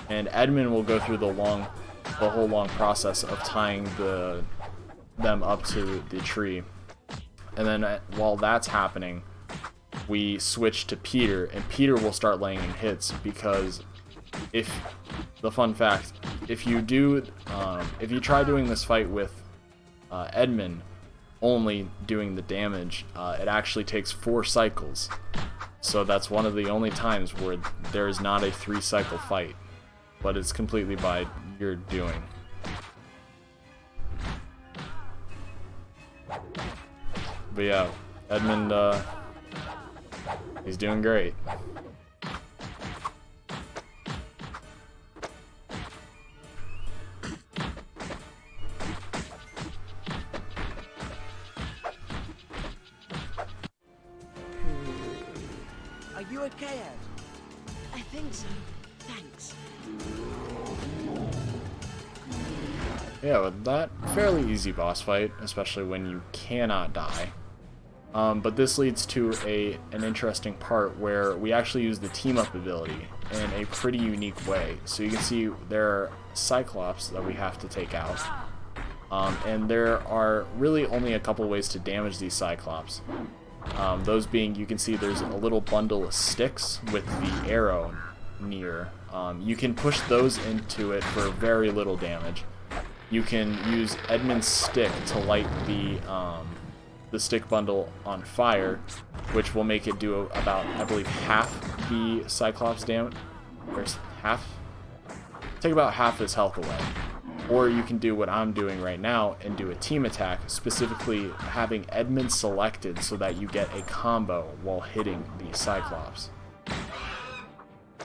and Edmund will go through the whole long process of tying them up to the tree. And then while that's happening, we switch to Peter, and Peter will start laying in hits, because if you try doing this fight with Edmund only doing the damage, it actually takes 4 cycles. So that's one of the only times where there is not a 3-cycle fight, but it's completely by your doing. But yeah, Edmund, he's doing great. Are you okay, Ed? I think so. Thanks. Yeah, with that fairly easy boss fight, especially when you cannot die. But this leads to an interesting part where we actually use the team-up ability in a pretty unique way. So you can see there are Cyclops that we have to take out. And there are really only a couple ways to damage these Cyclops. Those being, you can see there's a little bundle of sticks with the arrow near. You can push those into it for very little damage. You can use Edmund's stick to light the stick bundle on fire, which will make it do about, I believe, half the Cyclops damage. Or take about half his health away. Or you can do what I'm doing right now and do a team attack, specifically having Edmund selected so that you get a combo while hitting the Cyclops.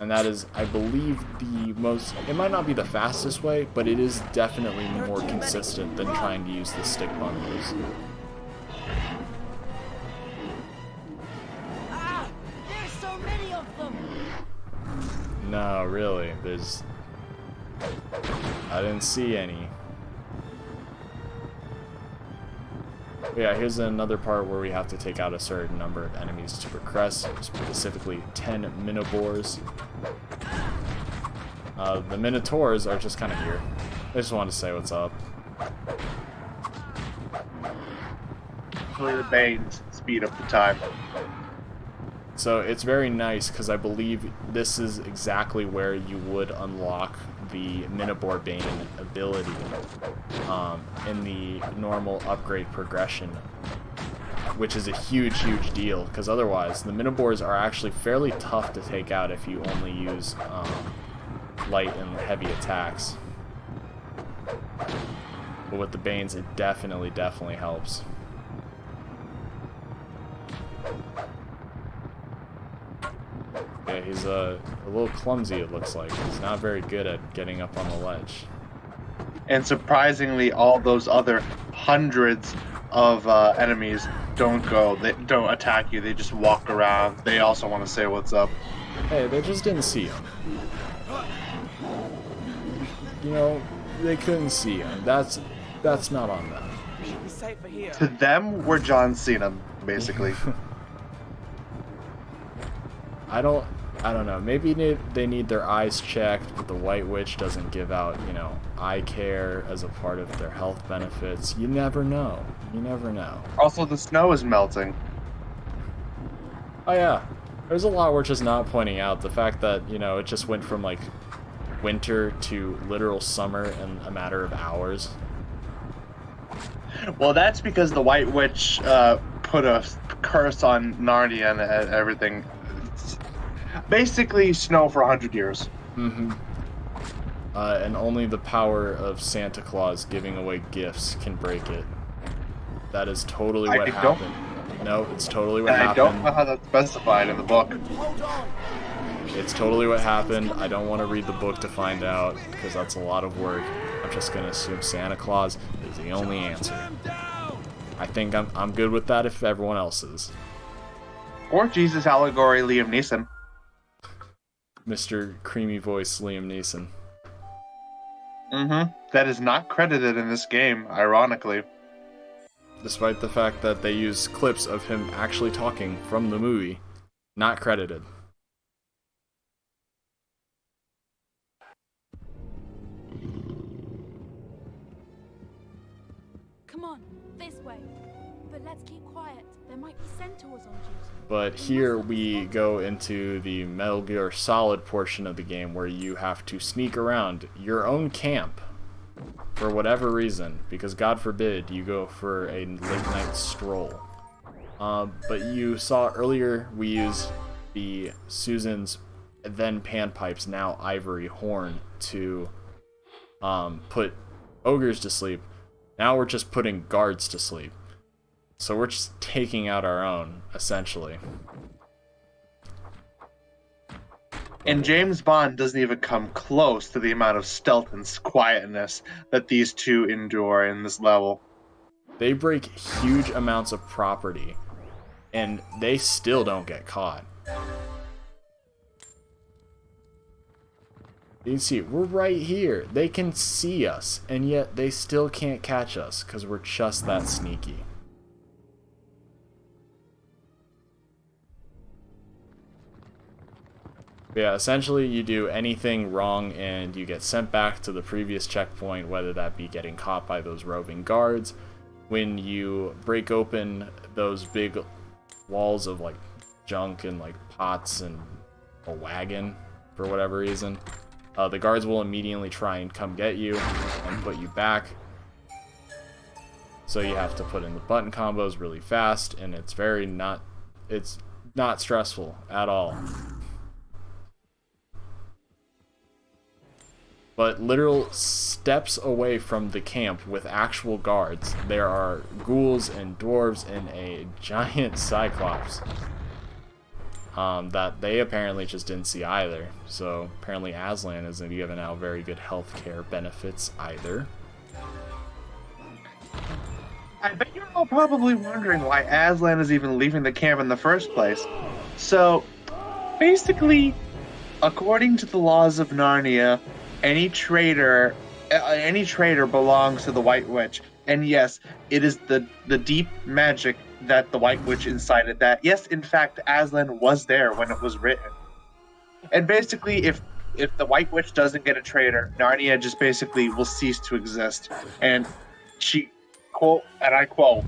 And that is, I believe, it might not be the fastest way, but it is definitely more consistent than trying to use the stick bundles. Ah! There's so many of them! No, really, I didn't see any. But yeah, here's another part where we have to take out a certain number of enemies to progress, specifically 10 Minotaurs. The Minotaurs are just kind of here. I just wanted to say what's up. Hopefully the Banes speed up the time. So it's very nice because I believe this is exactly where you would unlock the Minotaur Bane ability in the normal upgrade progression, which is a huge deal, because otherwise the Minotaurs are actually fairly tough to take out if you only use light and heavy attacks. But with the Banes, it definitely helps. Yeah, he's a little clumsy, it looks like. He's not very good at getting up on the ledge. And surprisingly, all those other hundreds of enemies don't attack you. They just walk around. They also want to say what's up. Hey, they just didn't see him. You know, they couldn't see him. That's not on them. We should be safer here. To them, we're John Cena, basically. I don't know. Maybe they need their eyes checked, but the White Witch doesn't give out, eye care as a part of their health benefits. You never know. You never know. Also, the snow is melting. Oh yeah. There's a lot we're just not pointing out. The fact that, it just went from, winter to literal summer in a matter of hours. Well, that's because the White Witch put a curse on Narnia and everything. Basically, snow for 100 years. Mm-hmm. And only the power of Santa Claus giving away gifts can break it. That is totally what happened. No, it's totally what happened. I don't know how that's specified in the book. Hold on. It's totally what happened. I don't want to read the book to find out, because that's a lot of work. I'm just going to assume Santa Claus is the only answer. I think I'm good with that if everyone else is. Or Jesus allegory Liam Neeson. Mr. Creamy Voice Liam Neeson. Mm-hmm. That is not credited in this game, ironically. Despite the fact that they use clips of him actually talking from the movie. Not credited. Come on, this way. But let's keep quiet. There might be centaurs on duty. But here we go into the Metal Gear Solid portion of the game where you have to sneak around your own camp for whatever reason, because God forbid you go for a late night stroll. But you saw earlier we used the Susan's then panpipes, now ivory horn, to put ogres to sleep. Now we're just putting guards to sleep. So we're just taking out our own, essentially. And James Bond doesn't even come close to the amount of stealth and quietness that these two endure in this level. They break huge amounts of property, and they still don't get caught. You can see, we're right here. They can see us, and yet they still can't catch us, because we're just that sneaky. Yeah, essentially you do anything wrong and you get sent back to the previous checkpoint, whether that be getting caught by those roving guards. When you break open those big walls of like junk and like pots and a wagon for whatever reason, the guards will immediately try and come get you and put you back. So you have to put in the button combos really fast, and it's not stressful at all. But literal steps away from the camp with actual guards, there are ghouls and dwarves and a giant cyclops that they apparently just didn't see either. So apparently Aslan isn't given out very good healthcare benefits either. I bet you're all probably wondering why Aslan is even leaving the camp in the first place. So, basically, according to the laws of Narnia, any traitor belongs to the White Witch. And yes, it is the deep magic that the White Witch incited that. Yes, in fact, Aslan was there when it was written. And basically, if the White Witch doesn't get a traitor, Narnia just basically will cease to exist. And she, quote, and I quote,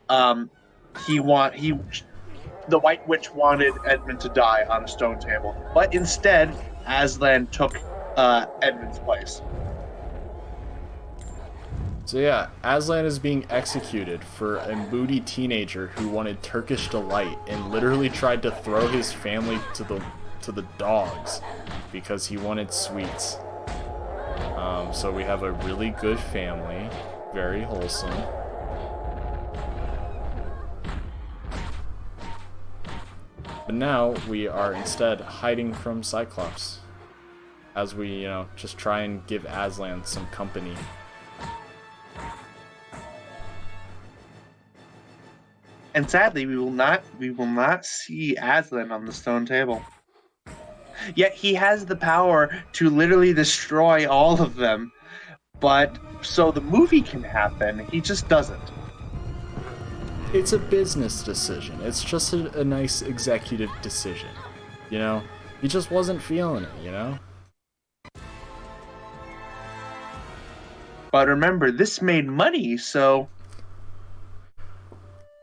the White Witch wanted Edmund to die on a stone table. But instead, Aslan took Edmund's place. So yeah, Aslan is being executed for a moody teenager who wanted Turkish delight and literally tried to throw his family to the dogs because he wanted sweets. So we have a really good family, very wholesome. But now we are instead hiding from Cyclops, as we, just try and give Aslan some company. And sadly, we will not see Aslan on the stone table. Yet he has the power to literally destroy all of them. But so the movie can happen, he just doesn't. It's a business decision. It's just a nice executive decision. He just wasn't feeling it, But remember, this made money, so...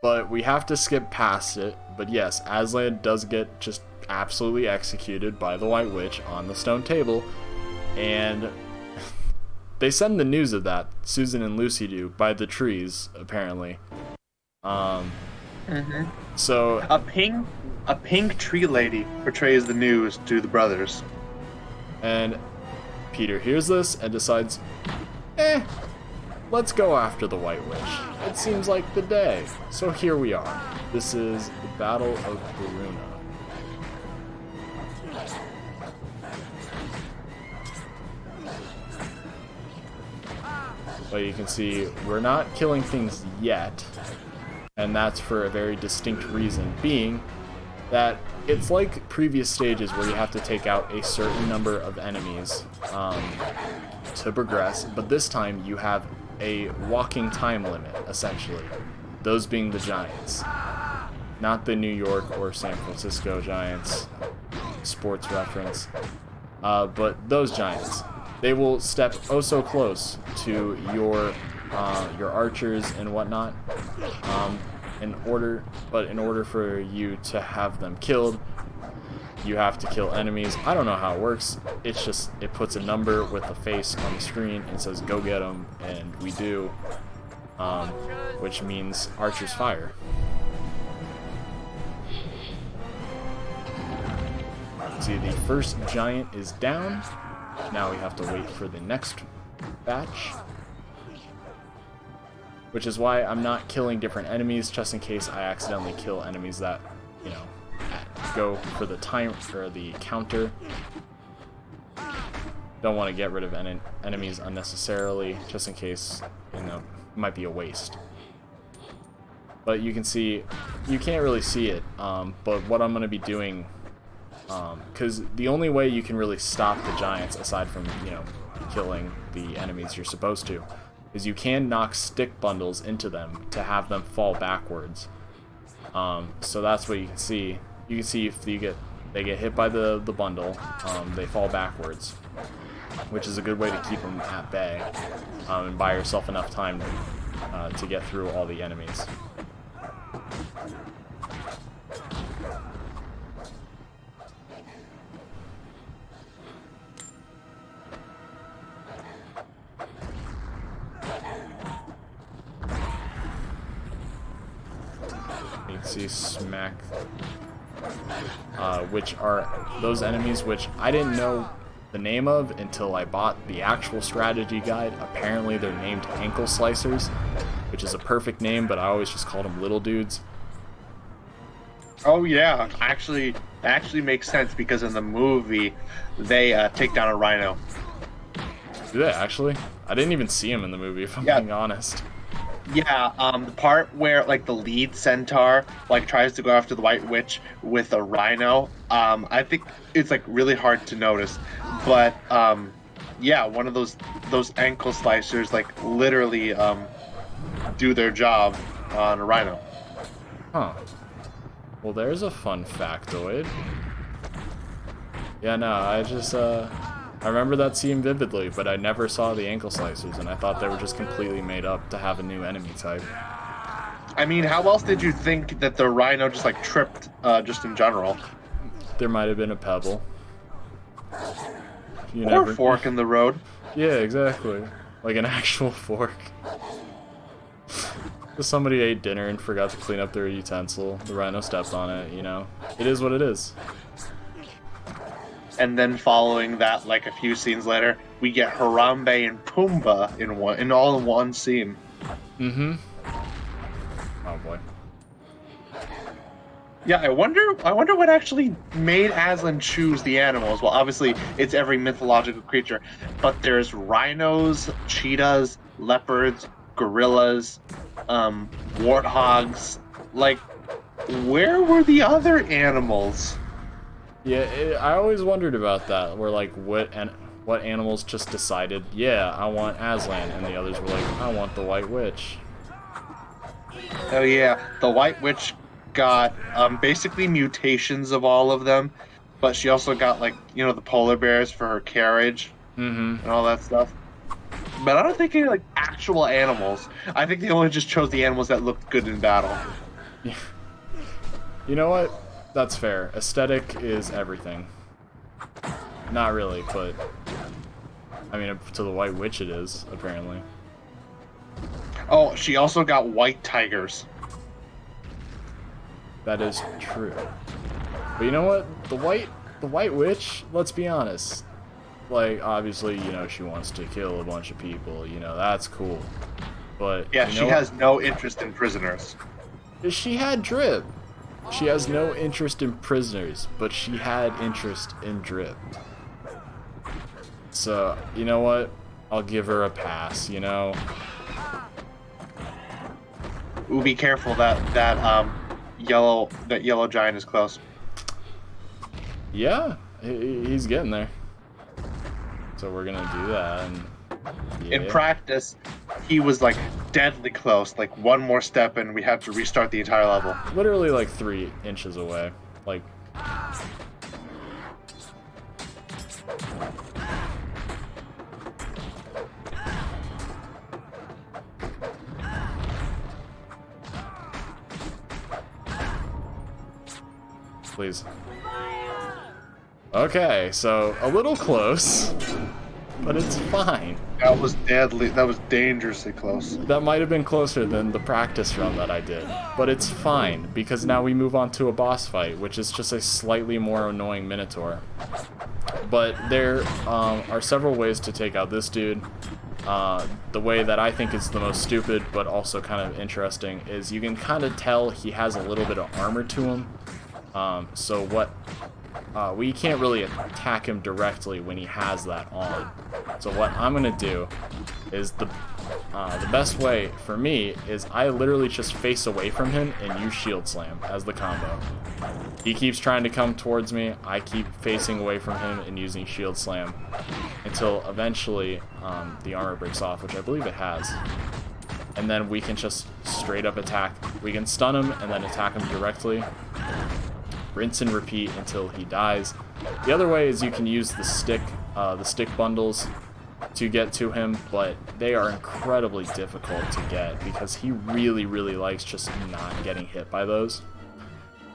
But we have to skip past it. But yes, Aslan does get just absolutely executed by the White Witch on the stone table. And they send the news of that, Susan and Lucy do, by the trees, apparently. So... A pink tree lady portrays the news to the brothers. And Peter hears this and decides... let's go after the White Witch. It seems like the day. So here we are. This is the Battle of Veruna. But you can see we're not killing things yet. And that's for a very distinct reason, being that it's like previous stages where you have to take out a certain number of enemies to progress, but this time you have a walking time limit, essentially. Those being the giants. Not the New York or San Francisco Giants, sports reference, but those giants. They will step oh so close to your archers and whatnot. In order for you to have them killed, you have to kill enemies. I don't know how it works. It's just it puts a number with a face on the screen and says go get them, and we do, which means archers fire. See, the first giant is down. Now we have to wait for the next batch. Which is why I'm not killing different enemies, just in case I accidentally kill enemies that, you know, go for the time or the counter. Don't want to get rid of enemies unnecessarily, just in case, you know, it might be a waste. But you can see, you can't really see it, but what I'm going to be doing, because the only way you can really stop the giants, aside from, you know, killing the enemies you're supposed to, is you can knock stick bundles into them to have them fall backwards. So that's what you can see. You can see if they get hit by the bundle, they fall backwards, which is a good way to keep them at bay, and buy yourself enough time to get through all the enemies. You can see smack, which are those enemies which I didn't know the name of until I bought the actual strategy guide. Apparently they're named ankle slicers, which is a perfect name, but I always just called them little dudes. Oh yeah, actually, that actually makes sense because in the movie they take down a rhino. Do they actually? I didn't even see him in the movie, if I'm being honest. Yeah, the part where like the lead centaur like tries to go after the White Witch with a rhino, I think it's like really hard to notice, but yeah, one of those ankle slicers like literally do their job on a rhino. Huh. Well, there's a fun factoid. Yeah, no, I remember that scene vividly, but I never saw the ankle slicers, and I thought they were just completely made up to have a new enemy type. I mean, how else did you think that the rhino just like tripped just in general? There might have been a pebble. Or fork in the road. Yeah, exactly. Like an actual fork. Somebody ate dinner and forgot to clean up their utensil. The rhino stepped on it, you know. It is what it is. And then following that, like a few scenes later, we get Harambe and Pumbaa in all in one scene. Mm-hmm. Oh boy. Yeah, I wonder what actually made Aslan choose the animals. Well, obviously it's every mythological creature, but there's rhinos, cheetahs, leopards, gorillas, warthogs. Like, where were the other animals? Yeah, I always wondered about that. Where like what animals just decided, yeah, I want Aslan, and the others were like, I want the White Witch. Oh yeah, the White Witch got basically mutations of all of them, but she also got like, you know, the polar bears for her carriage and all that stuff. But I don't think any like actual animals. I think they only just chose the animals that looked good in battle. You know what? That's fair. Aesthetic is everything. Not really, but I mean, to the White Witch it is, apparently. Oh, she also got white tigers. That is true. But you know what? The White Witch, let's be honest. Like, obviously, you know, she wants to kill a bunch of people, you know, that's cool. But yeah, she has no interest in prisoners. She had drip. She has no interest in prisoners, but she had interest in drip. So, you know what? I'll give her a pass, you know? Ooh, be careful, that yellow giant is close. Yeah, he's getting there. So we're gonna do that. And yeah. In practice, he was like deadly close. Like one more step and we have to restart the entire level. Literally like 3 inches away. Like. Please. Okay, so a little close, but it's fine. That was deadly. That was dangerously close. That might have been closer than the practice run that I did, but it's fine because now we move on to a boss fight, which is just a slightly more annoying Minotaur. But there are several ways to take out this dude. The way that I think is the most stupid, but also kind of interesting, is you can kind of tell he has a little bit of armor to him. So what we can't really attack him directly when he has that on. So what I'm gonna do is the best way for me is I literally just face away from him and use Shield Slam as the combo. He keeps trying to come towards me, I keep facing away from him and using Shield Slam until eventually the armor breaks off, which I believe it has. And then we can just straight up attack. We can stun him and then attack him directly. Rinse and repeat until he dies. The other way is you can use the stick bundles to get to him, but they are incredibly difficult to get because he really, really likes just not getting hit by those.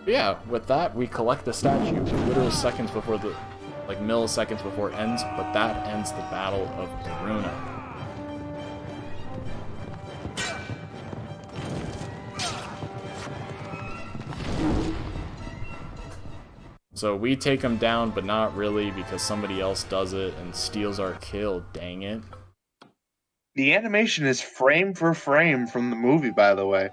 But yeah, with that, we collect the statue literal seconds before milliseconds before it ends, but that ends the Battle of Aruna. So we take him down, but not really because somebody else does it and steals our kill, dang it. The animation is frame for frame from the movie, by the way.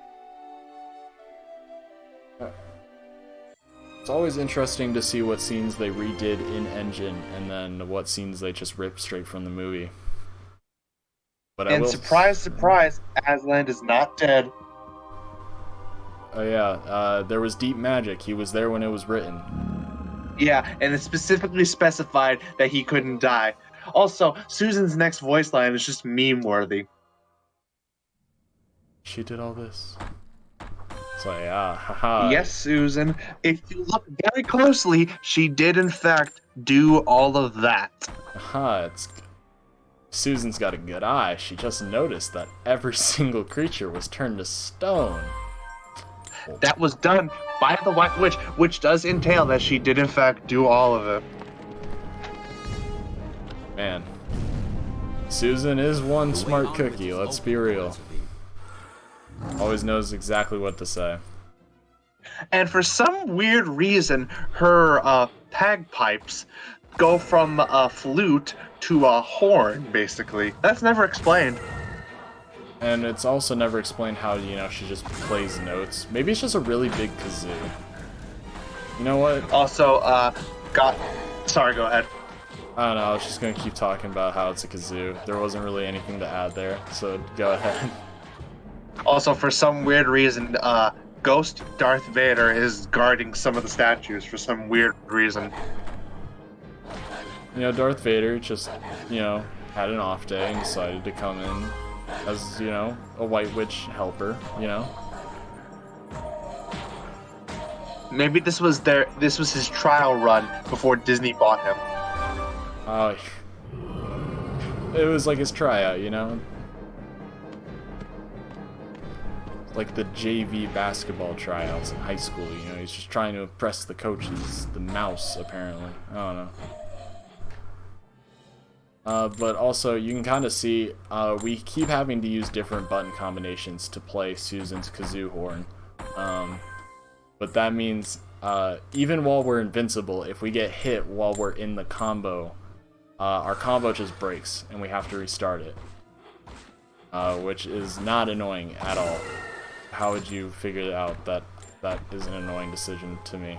It's always interesting to see what scenes they redid in Engine and then what scenes they just ripped straight from the movie. But and surprise, surprise, Aslan is not dead. Oh yeah, there was deep magic. He was there when it was written. Yeah, and it specifically specified that he couldn't die. Also, Susan's next voice line is just meme-worthy. She did all this. So yeah, haha. Yes, Susan. If you look very closely, she did in fact do all of that. Haha, Susan's got a good eye. She just noticed that every single creature was turned to stone. That was done by the White Witch, which does entail that she did in fact do all of it. Man. Susan is one smart cookie, let's be real. Always knows exactly what to say. And for some weird reason, her bagpipes go from a flute to a horn, basically. That's never explained. And it's also never explained how, you know, she just plays notes. Maybe it's just a really big kazoo. You know what? Also, sorry, go ahead. I don't know, I was just gonna keep talking about how it's a kazoo. There wasn't really anything to add there, so go ahead. Also, for some weird reason, Ghost Darth Vader is guarding some of the statues for some weird reason. You know, Darth Vader just, you know, had an off day and decided to come in as, you know, a White Witch helper, you know? Maybe this was his trial run before Disney bought him. Oh, it was like his tryout, you know? Like the JV basketball tryouts in high school, you know? He's just trying to impress the coaches, the mouse, apparently. I don't know. But also, you can kind of see, we keep having to use different button combinations to play Susan's kazoo horn. But that means, even while we're invincible, if we get hit while we're in the combo, our combo just breaks, and we have to restart it. Which is not annoying at all. How would you figure out that that is an annoying decision to me?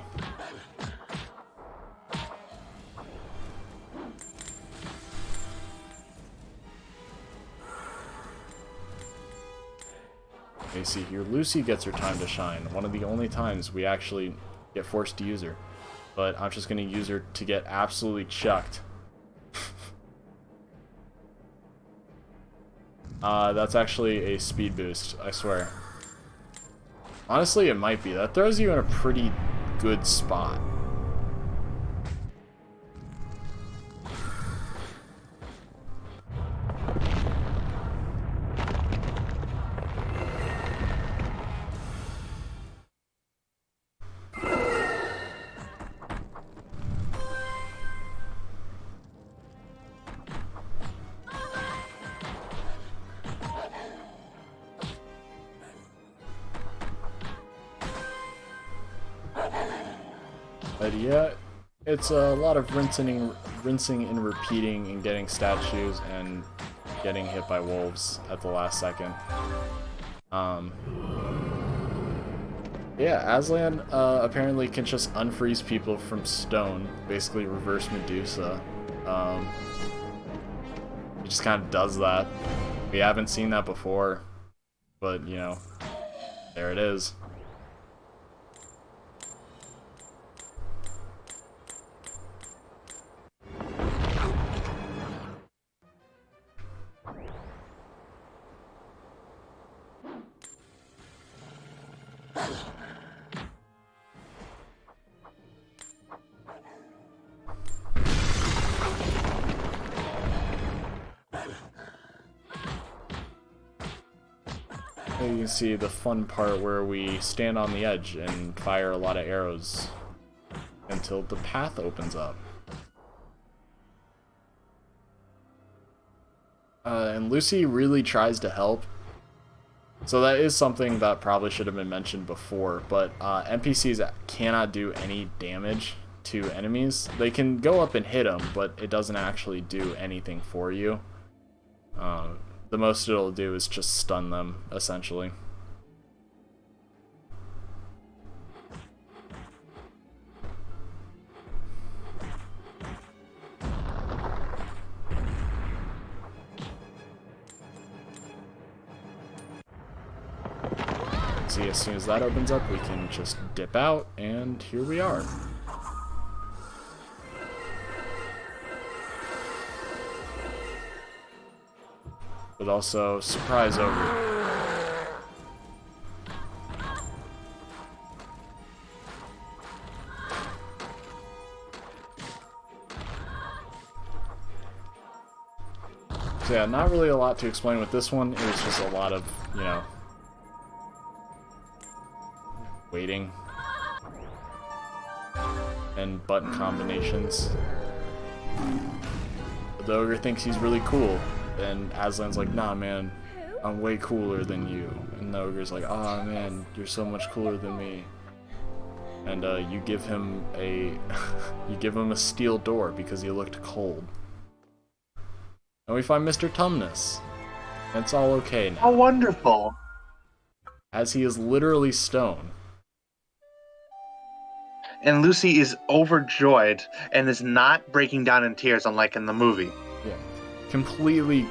Okay, see here, Lucy gets her time to shine. One of the only times we actually get forced to use her. but I'm just going to use her to get absolutely chucked. That's actually a speed boost, I swear. Honestly, it might be. That throws you in a pretty good spot. But yeah, it's a lot of rinsing and repeating and getting statues and getting hit by wolves at the last second. Yeah, Aslan apparently can just unfreeze people from stone, basically reverse Medusa. He just kind of does that. We haven't seen that before, but you know, there it is. You can see the fun part where we stand on the edge and fire a lot of arrows until the path opens up. And Lucy really tries to help. So that is something that probably should have been mentioned before, but NPCs cannot do any damage to enemies. They can go up and hit them, but it doesn't actually do anything for you. The most it'll do is just stun them, essentially. See, as soon as that opens up, we can just dip out, and here we are. But also, surprise ogre. So yeah, not really a lot to explain with this one. It was just a lot of, you know, waiting and button combinations. The ogre thinks he's really cool. And Aslan's like, nah man, I'm way cooler than you. And the ogre's like, ah man, you're so much cooler than me. And you give him a steel door because he looked cold. And we find Mr. Tumnus. And it's all okay now. How wonderful! As he is literally stone. And Lucy is overjoyed and is not breaking down in tears unlike in the movie. Yeah. Completely,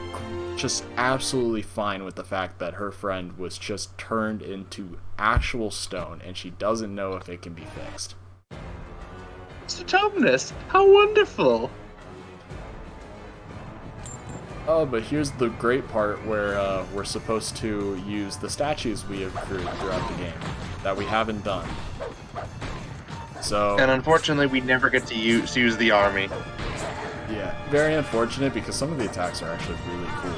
just absolutely fine with the fact that her friend was just turned into actual stone and she doesn't know if it can be fixed. Mr. Tumnus, how wonderful! Oh, but here's the great part where we're supposed to use the statues we have accrued throughout the game that we haven't done. So, And unfortunately, we never get to use the army. yeah, very unfortunate because some of the attacks are actually really cool.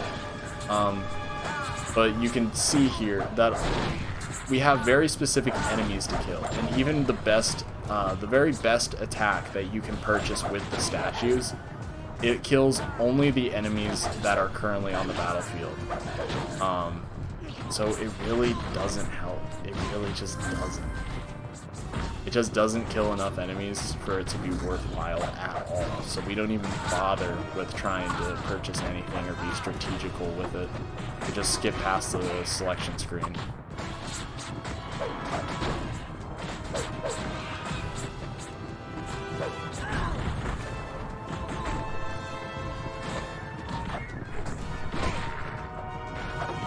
But you can see here that we have very specific enemies to kill, and even the very best attack that you can purchase with the statues, it kills only the enemies that are currently on the battlefield. So it really doesn't help. It really just doesn't. It just doesn't kill enough enemies for it to be worthwhile at all. So we don't even bother with trying to purchase anything or be strategical with it. We just skip past the selection screen.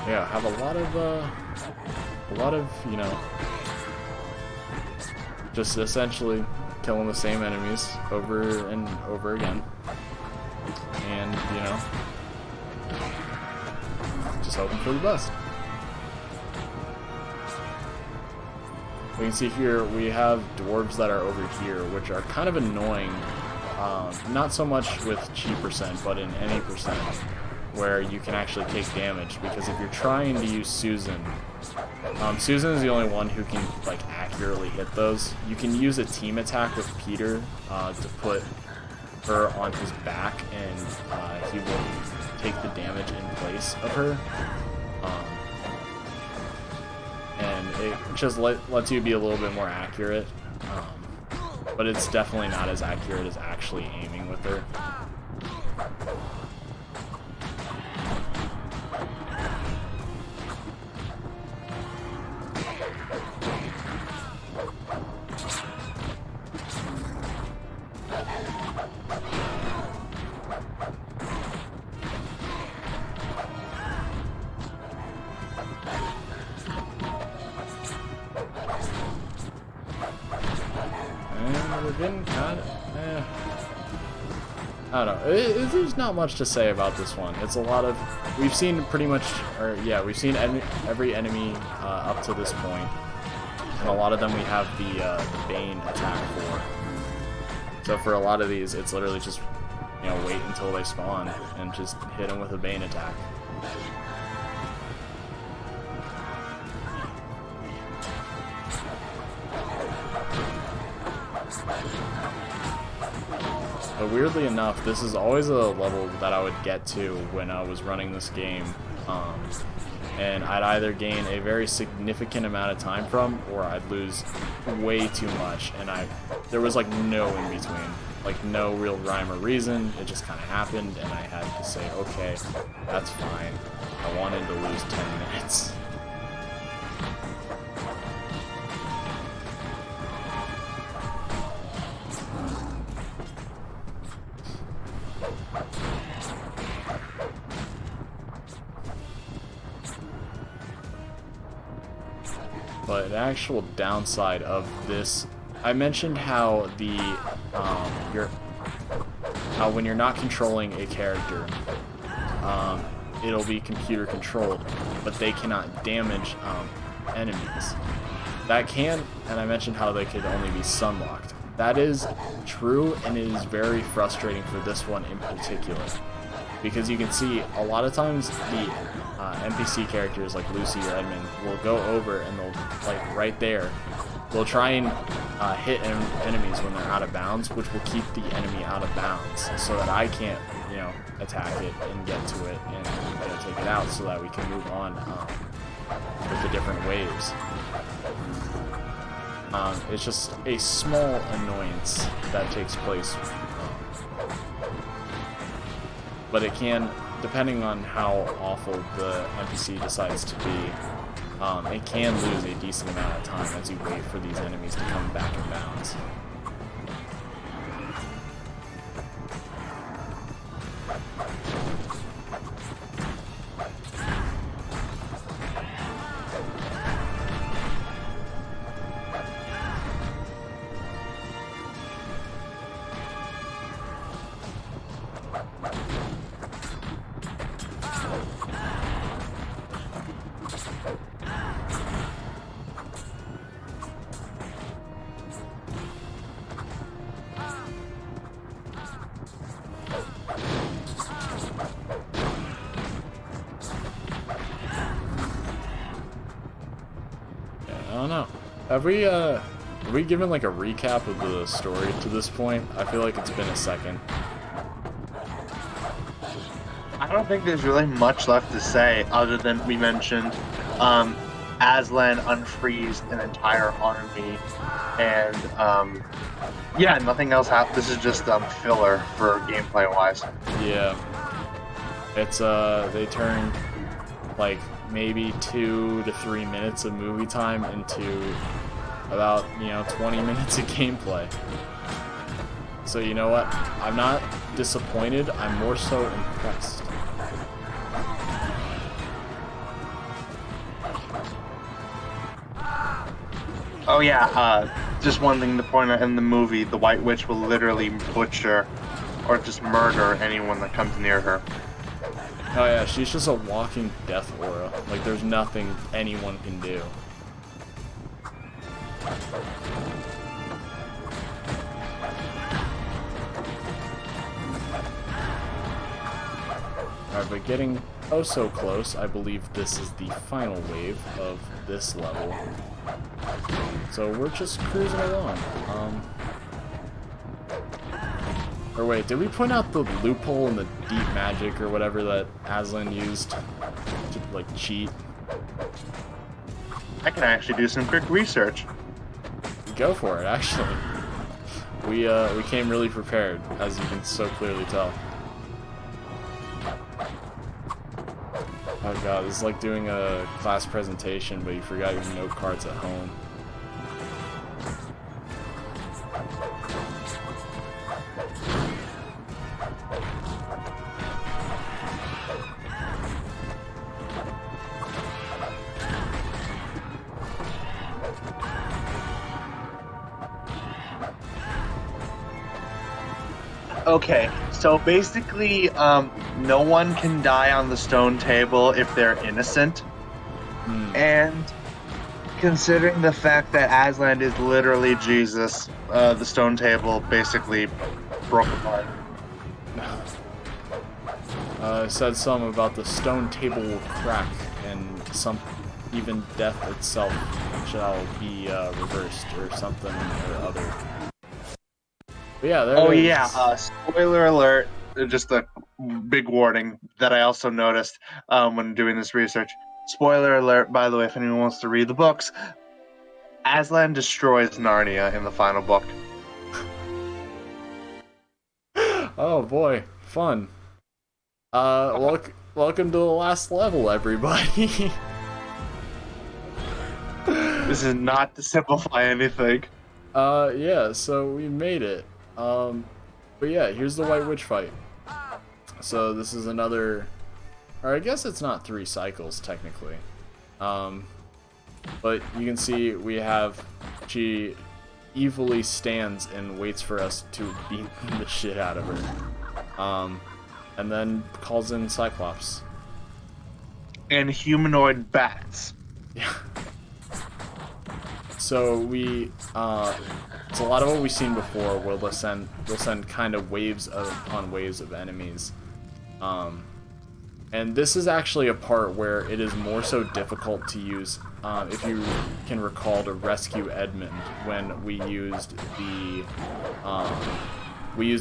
Yeah, have a lot of, you know, just essentially killing the same enemies over and over again. And, you know, just hoping for the best. We can see here we have dwarves that are over here, which are kind of annoying. Not so much with chi percent, but in any percent, where you can actually take damage. Because if you're trying to use Susan, Susan is the only one who can like accurately hit those. You can use a team attack with Peter to put her on his back, and he will take the damage in place of her. And it just lets you be a little bit more accurate, but it's definitely not as accurate as actually aiming with her. We're getting kind of, I don't know. There's not much to say about this one. It's a lot of, we've seen pretty much, or yeah, we've seen every enemy up to this point, and a lot of them we have the Bane attack for. So for a lot of these, it's literally just, you know, wait until they spawn and just hit them with a Bane attack. But weirdly enough, this is always a level that I would get to when I was running this game, and I'd either gain a very significant amount of time from, or I'd lose way too much, and there was like no in between, like no real rhyme or reason. It just kind of happened, and I had to say, okay, that's fine. I wanted to lose 10 minutes. But the actual downside of this, I mentioned how the how when you're not controlling a character, it'll be computer controlled, but they cannot damage enemies. That can, and I mentioned how they could only be sunlocked. That is true, and it is very frustrating for this one in particular, because you can see a lot of times the NPC characters like Lucy or Edmund will go over and they'll, like right there, they'll try and hit enemies when they're out of bounds, which will keep the enemy out of bounds, so that I can't, you know, attack it and get to it and take it out, so that we can move on with the different waves. It's just a small annoyance that takes place, but it can, depending on how awful the NPC decides to be, it can lose a decent amount of time as you wait for these enemies to come back in bounds. I don't know. Have we given like a recap of the story to this point? I feel like it's been a second. I don't think there's really much left to say other than we mentioned Aslan unfreezed an entire army, and yeah, nothing else happened. This is just filler for gameplay wise. Yeah. It's they turned like maybe 2 to 3 minutes of movie time into about, 20 minutes of gameplay. So you know what? I'm not disappointed, I'm more so impressed. Oh yeah, just one thing to point out in the movie, the White Witch will literally butcher or just murder anyone that comes near her. Oh yeah, she's just a walking death aura. Like, there's nothing anyone can do. Alright, but getting oh so close, I believe this is the final wave of this level. So we're just cruising along. Or wait, did we point out the loophole in the deep magic or whatever that Aslan used to, like, cheat? I can actually do some quick research. Go for it, actually. We came really prepared, as you can so clearly tell. Oh god, this is like doing a class presentation, but you forgot your note cards at home. Okay, so basically, no one can die on the stone table if they're innocent. And considering the fact that Aslan is literally Jesus, the stone table basically broke apart. Said something about the stone table will crack, and even death itself shall be reversed, or something or other. But yeah, there it is. Yeah, spoiler alert, just a big warning that I also noticed when doing this research. Spoiler alert, by the way, if anyone wants to read the books, Aslan destroys Narnia in the final book. Oh boy, fun. Welcome to the last level, everybody. This is not to simplify anything. Yeah, so we made it. But yeah, here's the White Witch fight. So this is another, or I guess it's not 3 cycles technically. But you can see she evilly stands and waits for us to beat the shit out of her. And then calls in Cyclops. And humanoid bats. Yeah. So it's a lot of what we've seen before, where they'll send kind of waves upon waves of enemies. And this is actually a part where it is more so difficult to use, if you can recall, to rescue Edmund when we used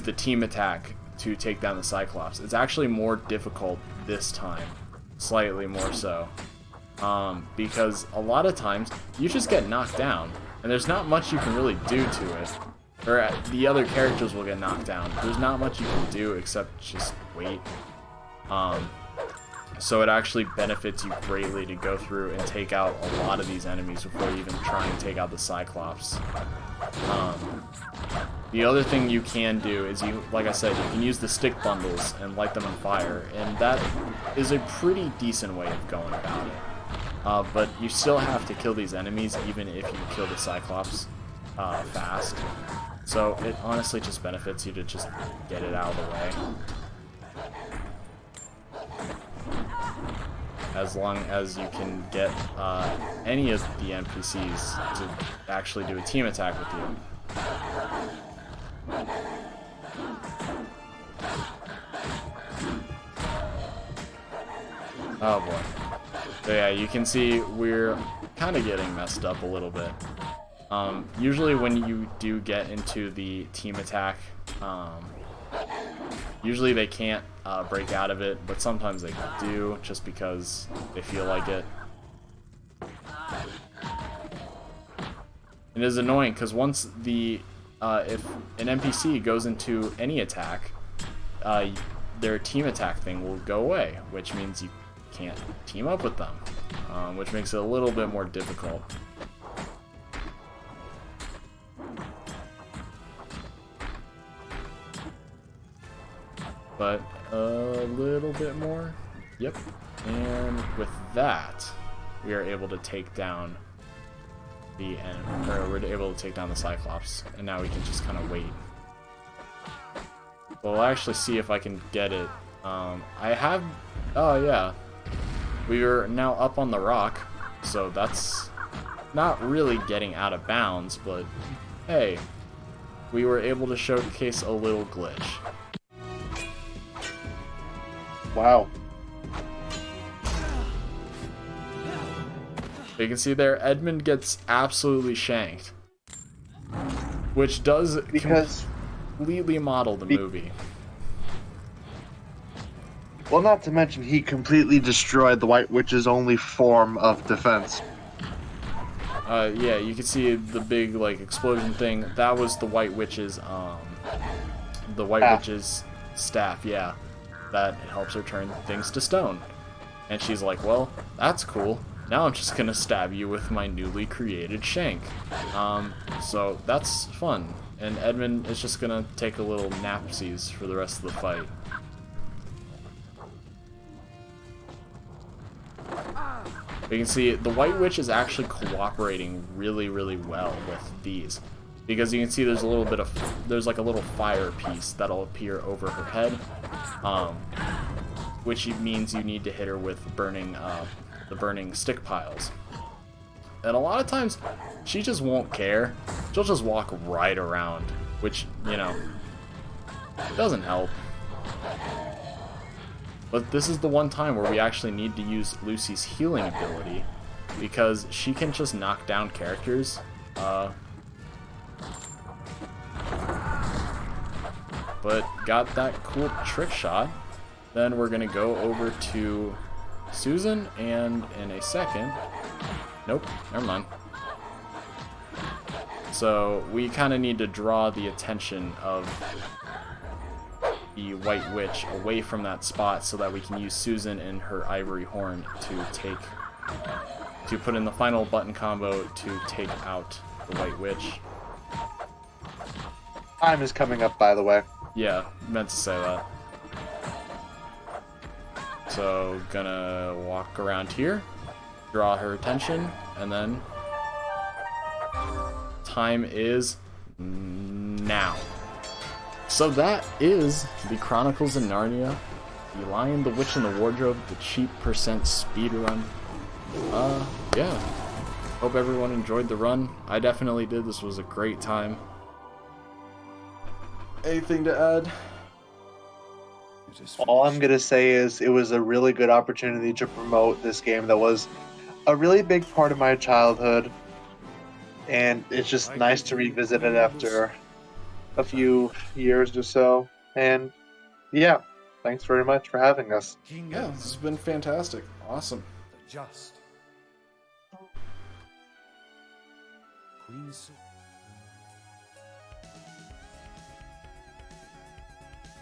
the team attack to take down the Cyclops. It's actually more difficult this time, slightly more so. Because a lot of times you just get knocked down, and there's not much you can really do to it. Or the other characters will get knocked down. There's not much you can do except just wait. So it actually benefits you greatly to go through and take out a lot of these enemies before you even try and take out the Cyclops. The other thing you can do is, like I said, you can use the stick bundles and light them on fire, and that is a pretty decent way of going about it. But you still have to kill these enemies even if you kill the Cyclops fast. So it honestly just benefits you to just get it out of the way. As long as you can get any of the NPCs to actually do a team attack with you. Oh boy. So yeah, you can see we're kind of getting messed up a little bit. Usually when you do get into the team attack, usually they can't break out of it, but sometimes they do, just because they feel like it. It is annoying, because once if an NPC goes into any attack, their team attack thing will go away, which means you can't team up with them, which makes it a little bit more difficult. But a little bit more. Yep. And with that, we are able to take down the end, or we're able to take down the Cyclops, and now we can just kind of wait. Well, I'll actually see if I can get it. I have, oh yeah, we are now up on the rock, so that's not really getting out of bounds, but hey, we were able to showcase a little glitch. Wow. You can see there, Edmund gets absolutely shanked, which does completely model the movie. Well, not to mention he completely destroyed the White Witch's only form of defense. Yeah, you can see the big like explosion thing. That was the White Witch's Witch's staff. Yeah, that helps her turn things to stone. And she's like, "Well, that's cool. Now I'm just gonna stab you with my newly created shank." So that's fun. And Edmund is just gonna take a little napsies for the rest of the fight. You can see the White Witch is actually cooperating really, really well with these, because you can see there's a little bit of like a little fire piece that'll appear over her head, which means you need to hit her with the burning stick piles. And a lot of times she just won't care. She'll just walk right around, which, you know, doesn't help. But this is the one time where we actually need to use Lucy's healing ability, because she can just knock down characters. But got that cool trick shot. Then we're gonna go over to Susan, and in a second... Nope, never mind. So we kind of need to draw the attention of the White Witch away from that spot so that we can use Susan and her ivory horn to put in the final button combo to take out the White Witch. Time is coming up, by the way. Yeah, meant to say that. So gonna walk around here, draw her attention, and then time is now. So that is the Chronicles of Narnia, The Lion, the Witch, and the Wardrobe, the cheap percent speedrun. Yeah. Hope everyone enjoyed the run. I definitely did. This was a great time. Anything to add? All I'm going to say is it was a really good opportunity to promote this game that was a really big part of my childhood. And it's just nice to revisit it after a few years or so. And yeah, thanks very much for having us. Yeah, this has been fantastic. Awesome. Just. Queen